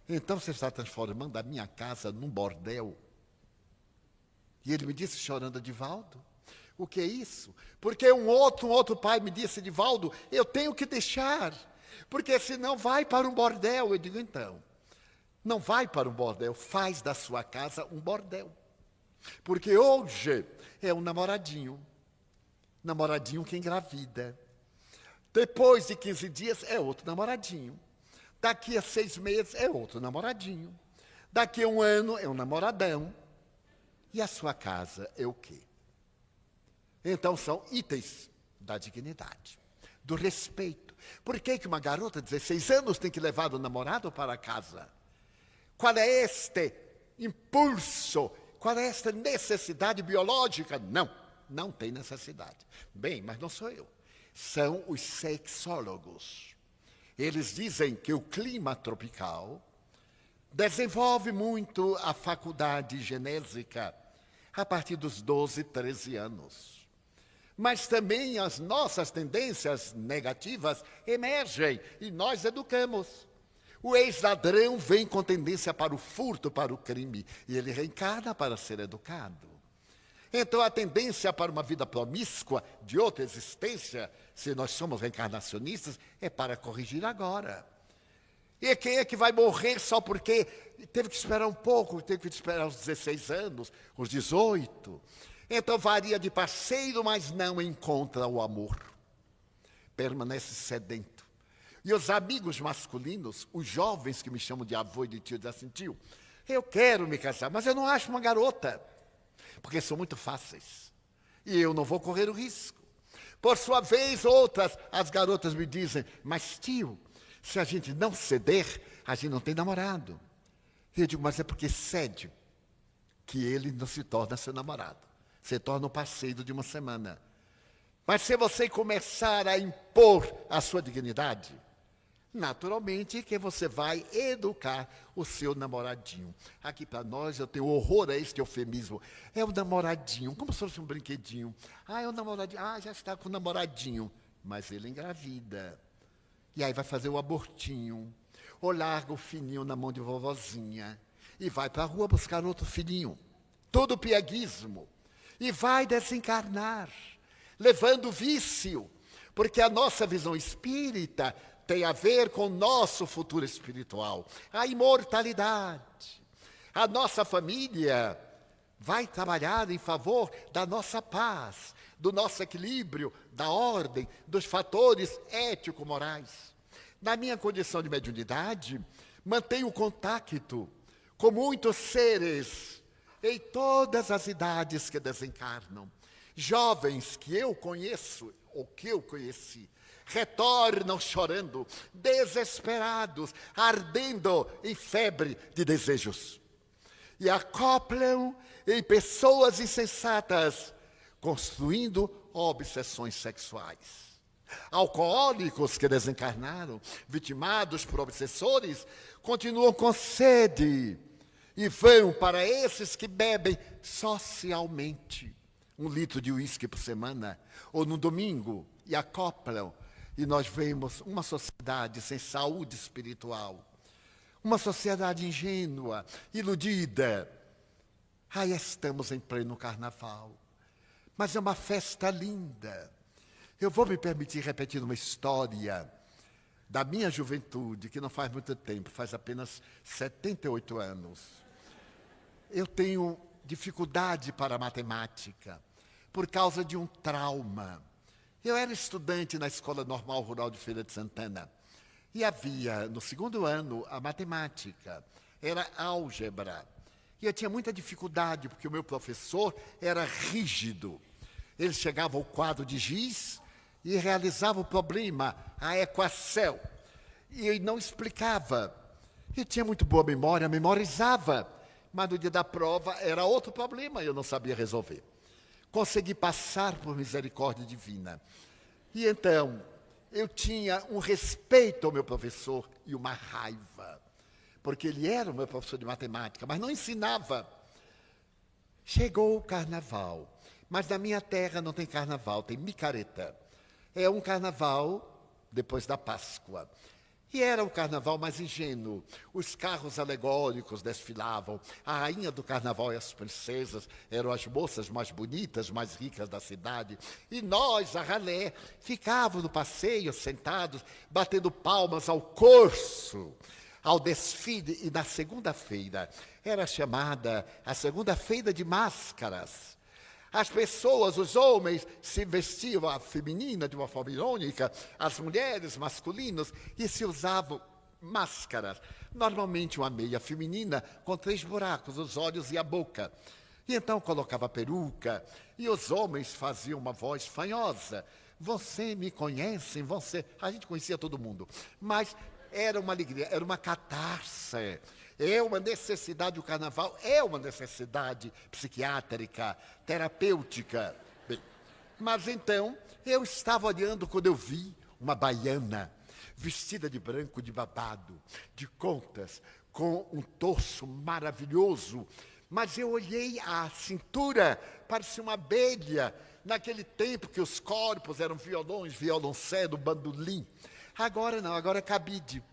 Então você está transformando a minha casa num bordel. E ele me disse chorando, Edivaldo, o que é isso? Porque um outro pai me disse, Edivaldo, eu tenho que deixar, porque senão vai para um bordel. Eu digo, então, não vai para um bordel, faz da sua casa um bordel. Porque hoje é um namoradinho que engravida. Depois de 15 dias é outro namoradinho. Daqui a 6 meses é outro namoradinho. Daqui a 1 ano é um namoradão. E a sua casa é o quê? Então são itens da dignidade, do respeito. Por que uma garota de 16 anos tem que levar o namorado para casa? Qual é este impulso? Qual é esta necessidade biológica? Não tem necessidade. Bem, mas não sou eu. São os sexólogos. Eles dizem que o clima tropical desenvolve muito a faculdade genésica a partir dos 12, 13 anos. Mas também as nossas tendências negativas emergem e nós educamos. O ex-ladrão vem com tendência para o furto, para o crime, e ele reencarna para ser educado. Então, a tendência para uma vida promíscua, de outra existência, se nós somos reencarnacionistas, é para corrigir agora. E quem é que vai morrer só porque teve que esperar um pouco, teve que esperar os 16 anos, os 18? Então, varia de parceiro, mas não encontra o amor. Permanece sedento. E os amigos masculinos, os jovens que me chamam de avô e de tio, dizem assim, tio, eu quero me casar, mas eu não acho uma garota, porque são muito fáceis. E eu não vou correr o risco. Por sua vez, outras, as garotas me dizem, mas tio, se a gente não ceder, a gente não tem namorado. E eu digo, mas é porque cede que ele não se torna seu namorado. Se torna um parceiro de uma semana. Mas se você começar a impor a sua dignidade, naturalmente que você vai educar o seu namoradinho. Aqui para nós, eu tenho horror a este eufemismo. É o namoradinho, como se fosse um brinquedinho. É o namoradinho, já está com o namoradinho. Mas ele engravida. E aí vai fazer o abortinho. Ou larga o filhinho na mão de vovozinha. E vai para a rua buscar outro filhinho. Todo pieguismo. E vai desencarnar, levando vício. Porque a nossa visão espírita tem a ver com o nosso futuro espiritual, a imortalidade. A nossa família vai trabalhar em favor da nossa paz, do nosso equilíbrio, da ordem, dos fatores ético-morais. Na minha condição de mediunidade, mantenho contato com muitos seres em todas as idades que desencarnam. Jovens que eu conheço, ou que eu conheci, retornam chorando, desesperados, ardendo em febre de desejos. E acoplam em pessoas insensatas, construindo obsessões sexuais. Alcoólicos que desencarnaram, vitimados por obsessores, continuam com sede e vão para esses que bebem socialmente 1 litro de uísque por semana, ou no domingo, e acoplam. E nós vemos uma sociedade sem saúde espiritual, uma sociedade ingênua, iludida. Aí estamos em pleno carnaval, mas é uma festa linda. Eu vou me permitir repetir uma história da minha juventude, que não faz muito tempo, faz apenas 78 anos. Eu tenho dificuldade para matemática, por causa de um trauma. Eu era estudante na Escola Normal Rural de Feira de Santana, e havia, no 2º ano, a matemática, era álgebra. E eu tinha muita dificuldade, porque o meu professor era rígido. Ele chegava ao quadro de giz e realizava o problema, a equação. E ele não explicava. Eu tinha muito boa memória, memorizava. Mas no dia da prova era outro problema, eu não sabia resolver. Consegui passar por misericórdia divina. E então, eu tinha um respeito ao meu professor e uma raiva. Porque ele era o meu professor de matemática, mas não ensinava. Chegou o carnaval. Mas na minha terra não tem carnaval, tem micareta. É um carnaval depois da Páscoa. E era o carnaval mais ingênuo. Os carros alegóricos desfilavam. A rainha do carnaval e as princesas eram as moças mais bonitas, mais ricas da cidade. E nós, a ralé, ficávamos no passeio, sentados, batendo palmas ao corso, ao desfile. E na segunda-feira, era chamada a segunda-feira de máscaras. As pessoas, os homens, se vestiam a feminina de uma forma irônica, as mulheres masculinas, e se usavam máscaras. Normalmente uma meia feminina com 3 buracos, os olhos e a boca. E então colocava peruca, e os homens faziam uma voz fanhosa. Você me conhece, você... A gente conhecia todo mundo, mas era uma alegria, era uma catarse. É uma necessidade, o carnaval é uma necessidade psiquiátrica, terapêutica. Bem, mas então, eu estava olhando quando eu vi uma baiana vestida de branco de babado, de contas, com um torso maravilhoso. Mas eu olhei a cintura, parecia uma abelha, naquele tempo que os corpos eram violões, violoncelo, bandolim. Agora não, agora é cabide.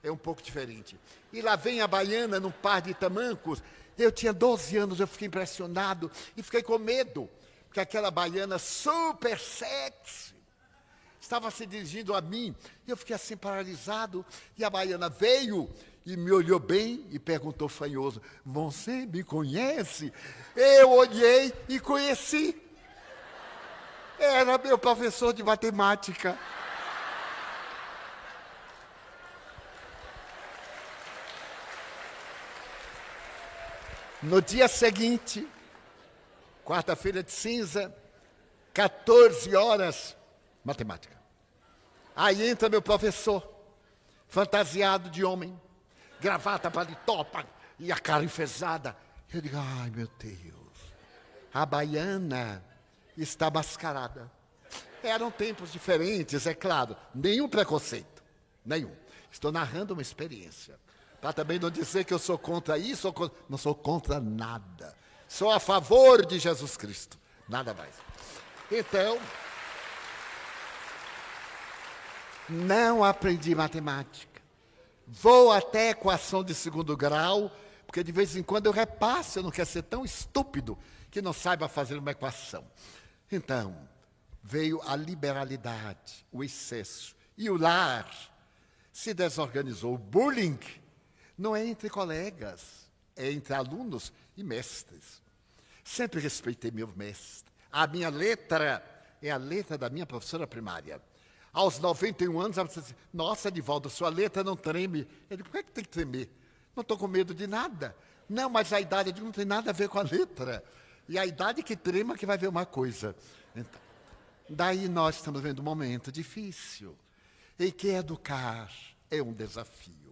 É um pouco diferente. E lá vem a baiana num par de tamancos. Eu tinha 12 anos, eu fiquei impressionado e fiquei com medo, porque aquela baiana super sexy estava se dirigindo a mim. E eu fiquei assim paralisado. E a baiana veio e me olhou bem e perguntou fanhoso: você me conhece? Eu olhei e conheci. Era meu professor de matemática. No dia seguinte, quarta-feira de cinza, 14 horas, matemática. Aí entra meu professor, fantasiado de homem, gravata, paletó e a cara enfesada. Eu digo: ai, meu Deus, a baiana está mascarada. Eram tempos diferentes, é claro, nenhum preconceito, nenhum. Estou narrando uma experiência. Para também não dizer que eu sou contra isso, não sou contra nada. Sou a favor de Jesus Cristo, nada mais. Então, não aprendi matemática. Vou até equação de 2º grau, porque de vez em quando eu repasso, eu não quero ser tão estúpido que não saiba fazer uma equação. Então, veio a liberalidade, o excesso, e o lar se desorganizou. O bullying não é entre colegas, é entre alunos e mestres. Sempre respeitei meu mestre. A minha letra é a letra da minha professora primária. Aos 91 anos, ela disse assim: nossa, Edivaldo, sua letra não treme. Eu digo: por que tem que tremer? Não estou com medo de nada. Não, mas a idade, eu digo, não tem nada a ver com a letra. E a idade que trema que vai ver uma coisa. Então, daí nós estamos vendo um momento difícil, em que educar é um desafio.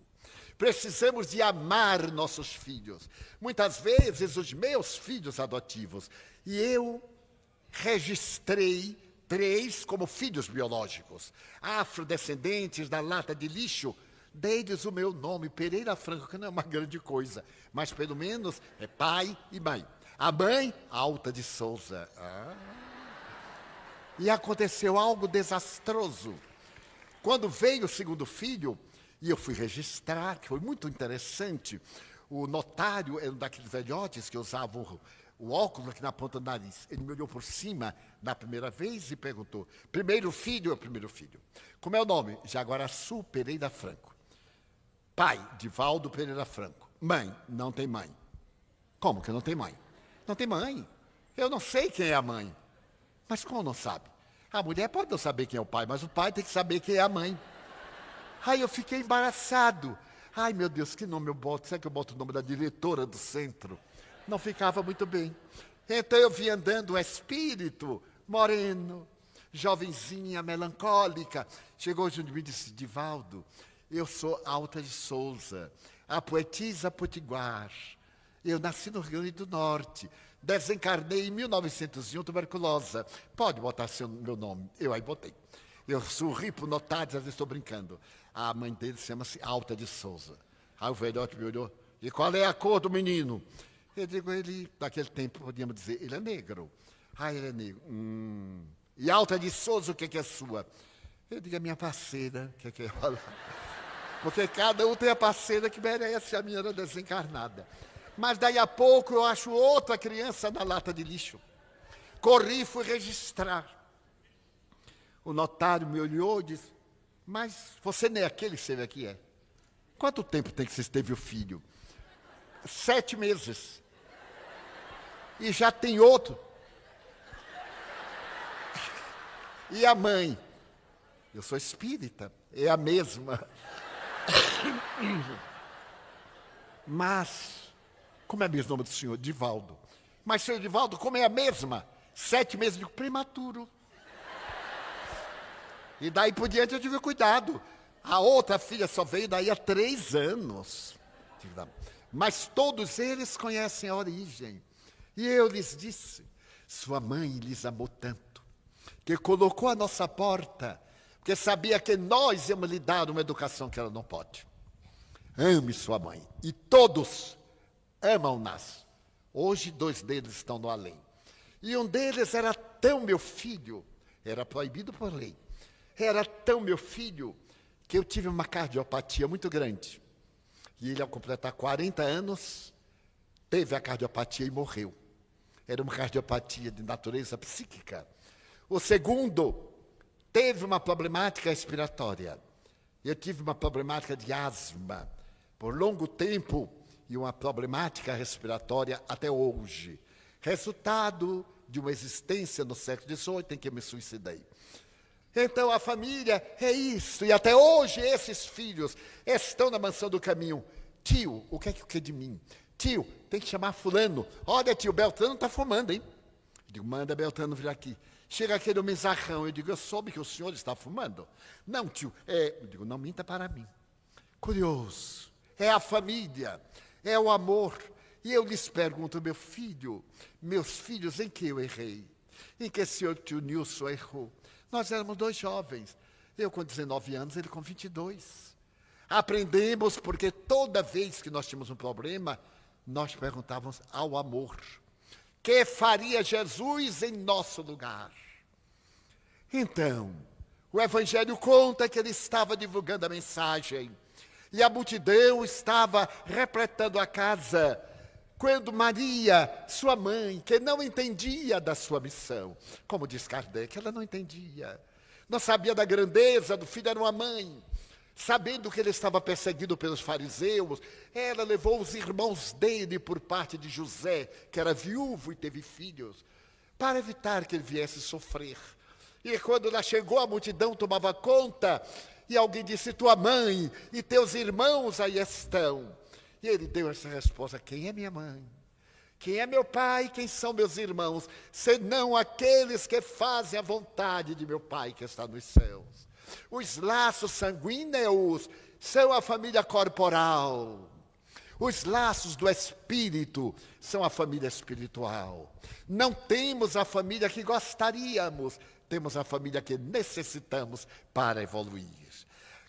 Precisamos de amar nossos filhos. Muitas vezes, os meus filhos adotivos. E eu registrei 3 como filhos biológicos. Afrodescendentes da lata de lixo. Dei-lhes o meu nome, Pereira Franco, que não é uma grande coisa. Mas, pelo menos, é pai e mãe. A mãe, Alta de Souza. E aconteceu algo desastroso. Quando veio o 2º filho... E eu fui registrar, que foi muito interessante. O notário era um daqueles velhotes que usavam o óculos aqui na ponta do nariz. Ele me olhou por cima na primeira vez e perguntou: primeiro filho? É o primeiro filho. Como é o nome? Jaguaraçu Pereira Franco. Pai, Divaldo Pereira Franco. Mãe, não tem mãe. Como que não tem mãe? Não tem mãe. Eu não sei quem é a mãe. Mas como não sabe? A mulher pode não saber quem é o pai, mas o pai tem que saber quem é a mãe. Aí eu fiquei embaraçado. Ai, meu Deus, que nome eu boto? Será que eu boto o nome da diretora do centro? Não ficava muito bem. Então eu vi andando um espírito moreno, jovenzinha, melancólica. Chegou junto de mim e disse: Edivaldo, eu sou Alta de Souza, a poetisa potiguar. Eu nasci no Rio Grande do Norte. Desencarnei em 1901, tuberculosa. Pode botar meu nome. Eu aí botei. Eu sorri para o notário, às vezes estou brincando. A mãe dele chama-se Alta de Souza. Aí o velhote me olhou: e qual é a cor do menino? Eu digo: ele, naquele tempo, podíamos dizer, ele é negro. Ah, ele é negro. E Alta de Souza, o que é sua? Eu digo: a minha parceira, o que é ela? Porque cada um tem a parceira que merece, a minha era desencarnada. Mas daí a pouco eu acho outra criança na lata de lixo. Corri e fui registrar. O notário me olhou e disse, mas você nem é aquele que esteve aqui, é? Quanto tempo tem que você teve o filho? 7 meses. E já tem outro. E a mãe? Eu sou espírita, é a mesma. Mas, como é mesmo o nome do senhor? Divaldo. Mas, senhor Divaldo, como é a mesma? 7 meses de prematuro. E daí por diante eu tive cuidado. A outra filha só veio daí há 3 anos. Mas todos eles conhecem a origem. E eu lhes disse, sua mãe lhes amou tanto, que colocou à nossa porta, porque sabia que nós íamos lhe dar uma educação que ela não pode. Ame sua mãe. E todos amam-nas. Hoje 2 deles estão no além. E um deles era tão meu filho, era proibido por lei, era tão meu filho, que eu tive uma cardiopatia muito grande. E ele, ao completar 40 anos, teve a cardiopatia e morreu. Era uma cardiopatia de natureza psíquica. O segundo teve uma problemática respiratória. Eu tive uma problemática de asma por longo tempo e uma problemática respiratória até hoje. Resultado de uma existência no século XVIII em que me suicidei. Então a família é isso, e até hoje esses filhos estão na mansão do caminho. Tio, o que é que quer de mim? Tio, tem que chamar fulano. Olha, tio, Beltrano está fumando, hein? Eu digo, manda Beltrano vir aqui. Chega aquele homenzarrão, eu digo, eu soube que o senhor está fumando. Não, tio, eu digo, não minta para mim. Curioso, é a família, é o amor. E eu lhes pergunto, meus filhos, em que eu errei? Em que o senhor tio Nilson errou? Nós éramos 2 jovens, eu com 19 anos, ele com 22. Aprendemos porque toda vez que nós tínhamos um problema, nós perguntávamos ao amor. Que faria Jesus em nosso lugar? Então, o Evangelho conta que ele estava divulgando a mensagem e a multidão estava repletando a casa, quando Maria, sua mãe, que não entendia da sua missão, como diz Kardec, ela não entendia, não sabia da grandeza do filho, era uma mãe, sabendo que ele estava perseguido pelos fariseus, ela levou os irmãos dele por parte de José, que era viúvo e teve filhos, para evitar que ele viesse sofrer. E quando ela chegou, a multidão tomava conta, e alguém disse, tua mãe e teus irmãos aí estão. E ele deu essa resposta, quem é minha mãe? Quem é meu pai? Quem são meus irmãos? Senão aqueles que fazem a vontade de meu pai que está nos céus. Os laços sanguíneos são a família corporal. Os laços do espírito são a família espiritual. Não temos a família que gostaríamos, temos a família que necessitamos para evoluir.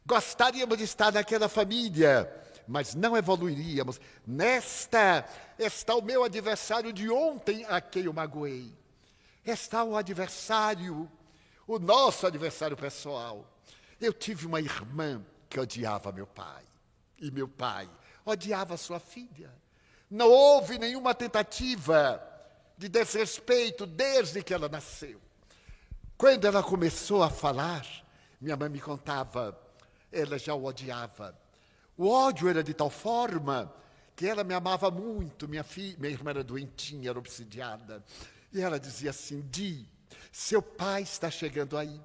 Gostaríamos de estar naquela família, mas não evoluiríamos. Nesta está o meu adversário de ontem, a quem eu magoei. Está o adversário, o nosso adversário pessoal. Eu tive uma irmã que odiava meu pai. E meu pai odiava sua filha. Não houve nenhuma tentativa de desrespeito desde que ela nasceu. Quando ela começou a falar, minha mãe me contava, ela já o odiava. O ódio era de tal forma que ela me amava muito. Minha irmã era doentinha, era obsidiada. E ela dizia assim, Di, seu pai está chegando aí.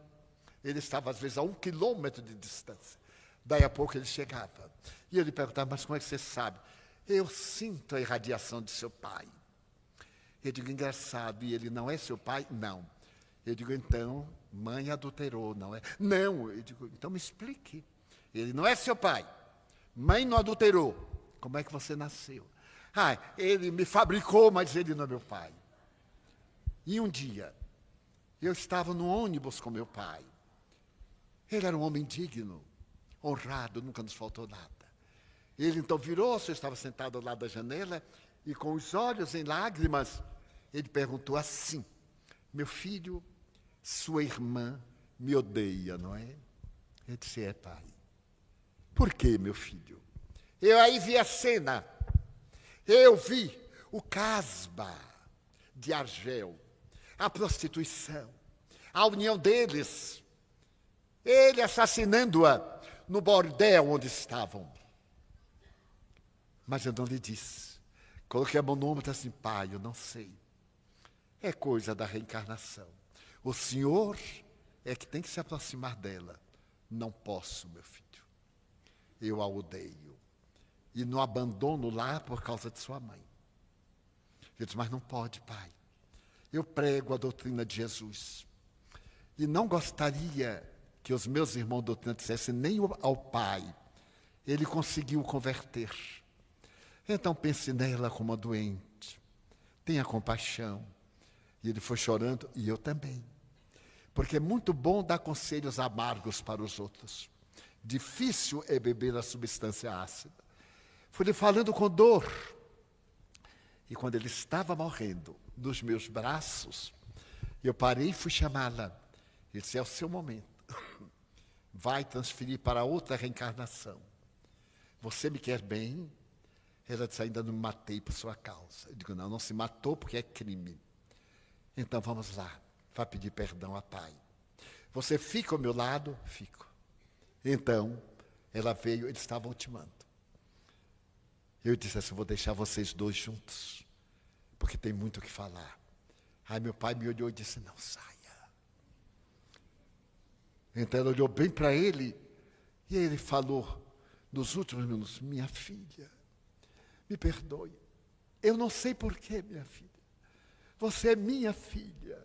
Ele estava, às vezes, a 1 quilômetro de distância. Daí a pouco ele chegava. E eu lhe perguntava, mas como é que você sabe? Eu sinto a irradiação de seu pai. Eu digo, engraçado, e ele não é seu pai? Não. Eu digo, então, mãe adulterou, não é? Não, eu digo, então me explique. Ele não é seu pai. Mãe não adulterou. Como é que você nasceu? Ah, ele me fabricou, mas ele não é meu pai. E um dia, eu estava no ônibus com meu pai. Ele era um homem digno, honrado, nunca nos faltou nada. Ele então virou-se, eu estava sentado ao lado da janela, e com os olhos em lágrimas, ele perguntou assim, meu filho, sua irmã me odeia, não é? Eu disse, é pai. Por quê, meu filho? Eu aí vi a cena. Eu vi o casba de Argel, a prostituição, a união deles, ele assassinando-a no bordel onde estavam. Mas eu não lhe disse. Coloquei a mão no ombro e disse assim: pai, eu não sei. É coisa da reencarnação. O senhor é que tem que se aproximar dela. Não posso, meu filho. Eu a odeio. E não abandono lá por causa de sua mãe. Eu disse: mas não pode, pai. Eu prego a doutrina de Jesus. E não gostaria que os meus irmãos de doutrina dissessem nem ao pai. Ele conseguiu converter. Então pense nela como uma doente. Tenha compaixão. E ele foi chorando, e eu também. Porque é muito bom dar conselhos amargos para os outros. Difícil é beber a substância ácida. Fui lhe falando com dor. E quando ele estava morrendo nos meus braços, eu parei e fui chamá-la. Ele disse: é o seu momento. Vai transferir para outra reencarnação. Você me quer bem? Ela disse: ainda não me matei por sua causa. Eu digo: não se matou porque é crime. Então vamos lá, vai pedir perdão a pai. Você fica ao meu lado? Fico. Então, ela veio, eles estavam ultimando. Eu disse assim: vou deixar vocês dois juntos, porque tem muito o que falar. Aí meu pai me olhou e disse: não saia. Então ela olhou bem para ele, e ele falou, nos últimos minutos: minha filha, me perdoe. Eu não sei porquê, minha filha. Você é minha filha.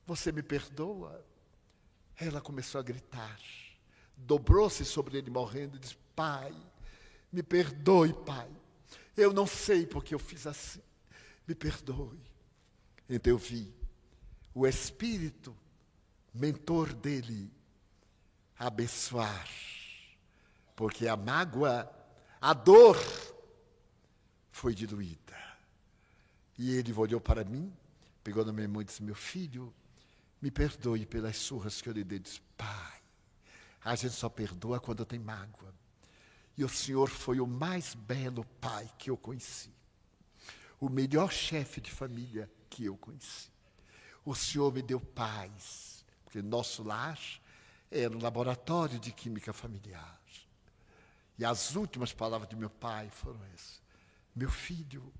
Você me perdoa? Ela começou a gritar. Dobrou-se sobre ele morrendo e disse: pai, me perdoe, pai. Eu não sei porque eu fiz assim. Me perdoe. Então eu vi o espírito mentor dele abençoar. Porque a mágoa, a dor foi diluída. E ele olhou para mim, pegou na minha mão e disse: meu filho, me perdoe pelas surras que eu lhe dei. Disse: pai, a gente só perdoa quando tem mágoa. E o senhor foi o mais belo pai que eu conheci. O melhor chefe de família que eu conheci. O senhor me deu paz, porque nosso lar era um laboratório de química familiar. E as últimas palavras de meu pai foram essas: meu filho,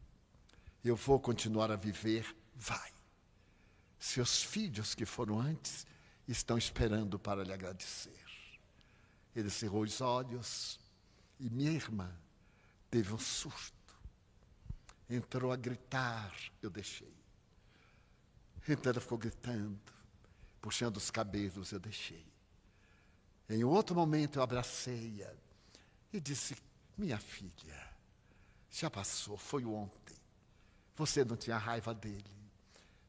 eu vou continuar a viver, vai. Seus filhos que foram antes estão esperando para lhe agradecer. Ele cerrou os olhos e minha irmã teve um surto. Entrou a gritar, eu deixei. Então ela ficou gritando, puxando os cabelos, eu deixei. Em outro momento eu abracei-a e disse: minha filha, já passou, foi ontem. Você não tinha raiva dele.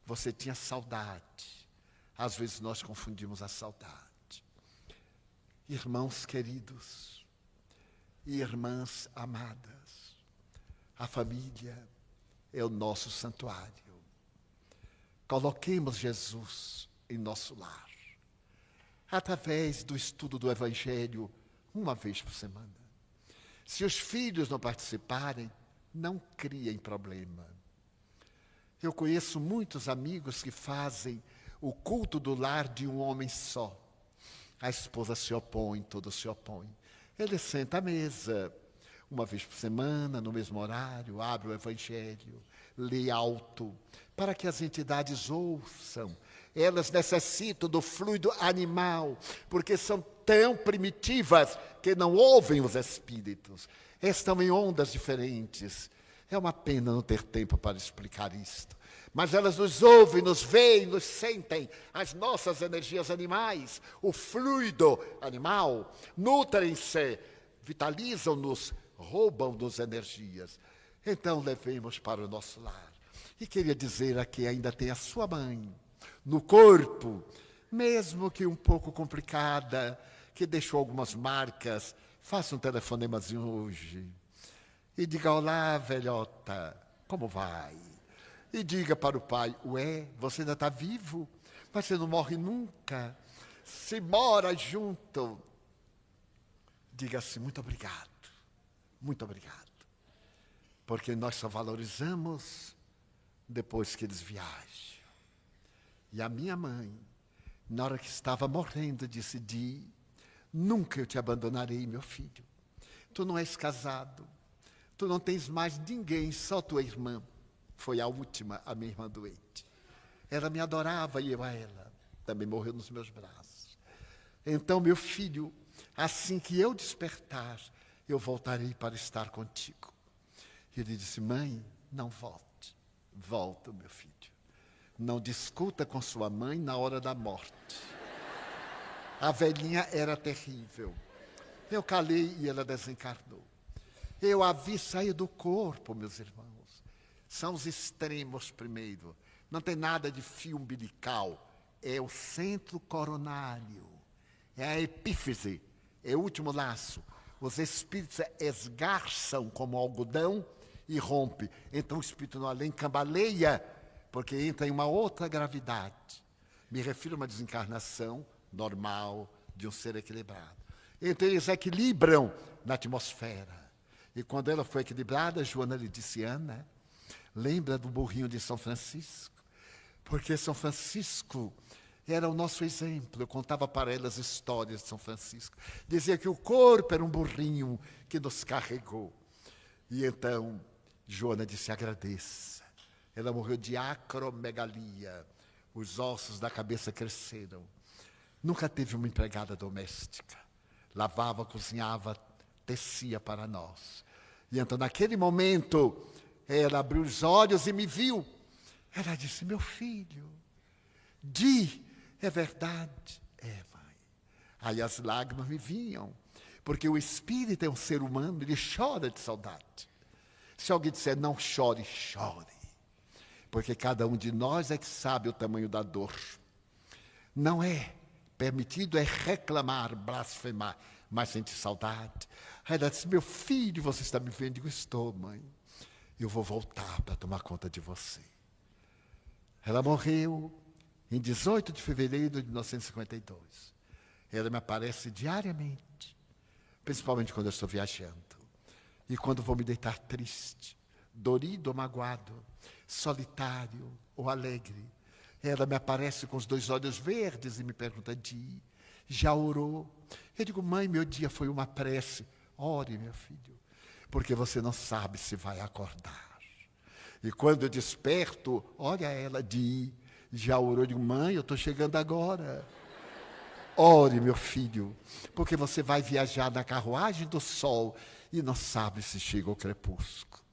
Você tinha saudade. Às vezes nós confundimos a saudade. Irmãos queridos e irmãs amadas, a família é o nosso santuário. Coloquemos Jesus em nosso lar, através do estudo do Evangelho, uma vez por semana. Se os filhos não participarem, não criem problema. Eu conheço muitos amigos que fazem o culto do lar de um homem só. A esposa se opõe, todos se opõem. Ele senta à mesa, uma vez por semana, no mesmo horário, abre o Evangelho, lê alto, para que as entidades ouçam. Elas necessitam do fluido animal, porque são tão primitivas que não ouvem os espíritos. Estão em ondas diferentes. É uma pena não ter tempo para explicar isto. Mas elas nos ouvem, nos veem, nos sentem. As nossas energias animais, o fluido animal, nutrem-se, vitalizam-nos, roubam-nos energias. Então levemos para o nosso lar. E queria dizer aqui, ainda tem a sua mãe, no corpo, mesmo que um pouco complicada, que deixou algumas marcas. Faça um telefonemazinho hoje. E diga: olá, velhota, como vai? E diga para o pai: ué, você ainda está vivo? Mas você não morre nunca. Se mora junto. Diga assim, muito obrigado, porque nós só valorizamos depois que eles viajam. E a minha mãe, na hora que estava morrendo, disse, Di, nunca eu te abandonarei, meu filho. Tu não és casado, tu não tens mais ninguém, só tua irmã. Foi a última, a minha irmã doente. Ela me adorava e eu a ela. Também morreu nos meus braços. Então, meu filho, assim que eu despertar, eu voltarei para estar contigo. E ele disse, mãe, não volte. Volta, meu filho. Não discuta com sua mãe na hora da morte. A velhinha era terrível. Eu calei e ela desencarnou. Eu a vi sair do corpo, meus irmãos. São os extremos primeiro. Não tem nada de fio umbilical. É o centro coronário. É a epífise. É o último laço. Os espíritos esgarçam como algodão e rompe. Então o espírito no além cambaleia, porque entra em uma outra gravidade. Me refiro a uma desencarnação normal de um ser equilibrado. Então eles equilibram na atmosfera. E quando ela foi equilibrada, Joana lhe disse, Ana, lembra do burrinho de São Francisco? Porque São Francisco era o nosso exemplo. Eu contava para ela as histórias de São Francisco. Dizia que o corpo era um burrinho que nos carregou. E então, Joana disse, agradeça. Ela morreu de acromegalia. Os ossos da cabeça cresceram. Nunca teve uma empregada doméstica. Lavava, cozinhava, tecia para nós. E então, naquele momento, ela abriu os olhos e me viu. Ela disse, meu filho, Di, é verdade? É, mãe. Aí as lágrimas me vinham, porque o espírito é um ser humano, ele chora de saudade. Se alguém disser, não chore, chore. Porque cada um de nós é que sabe o tamanho da dor. Não é permitido é reclamar, blasfemar, mas sentir saudade. Aí ela disse, meu filho, você está me vendo? Eu digo, estou, mãe. Eu vou voltar para tomar conta de você. Ela morreu em 18 de fevereiro de 1952. Ela me aparece diariamente, principalmente quando eu estou viajando. E quando vou me deitar triste, dorido ou magoado, solitário ou alegre, ela me aparece com os 2 olhos verdes e me pergunta, Di, já orou? Eu digo, mãe, meu dia foi uma prece. Ore, meu filho, porque você não sabe se vai acordar. E quando eu desperto, olha ela, Di, já orou? Eu digo, mãe, eu estou chegando agora. Ore, meu filho, porque você vai viajar na carruagem do sol e não sabe se chega o crepúsculo.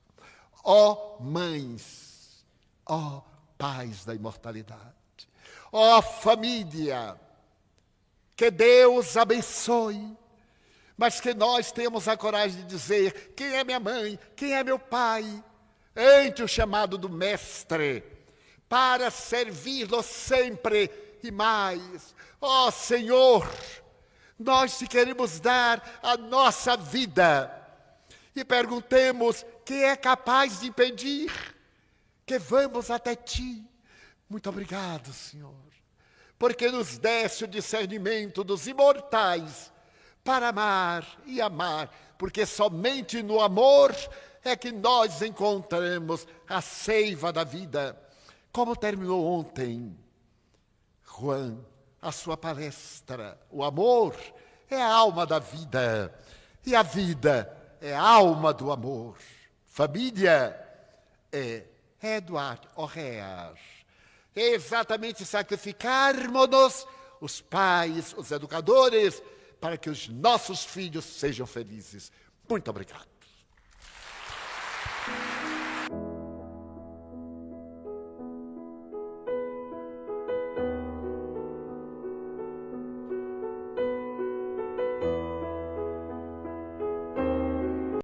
Ó mães, ó pais da imortalidade, ó família, que Deus abençoe, mas que nós tenhamos a coragem de dizer, quem é minha mãe, quem é meu pai, ante o chamado do Mestre, para servi-lo sempre e mais. Ó Senhor, nós te queremos dar a nossa vida e perguntemos, quem é capaz de impedir que vamos até ti? Muito obrigado, Senhor, porque nos deste o discernimento dos imortais para amar e amar, porque somente no amor é que nós encontramos a seiva da vida. Como terminou ontem, Juan, a sua palestra, o amor é a alma da vida, e a vida é a alma do amor. Família é Edward O'Hare. É exatamente sacrificarmos-nos, os pais, os educadores, para que os nossos filhos sejam felizes. Muito obrigado.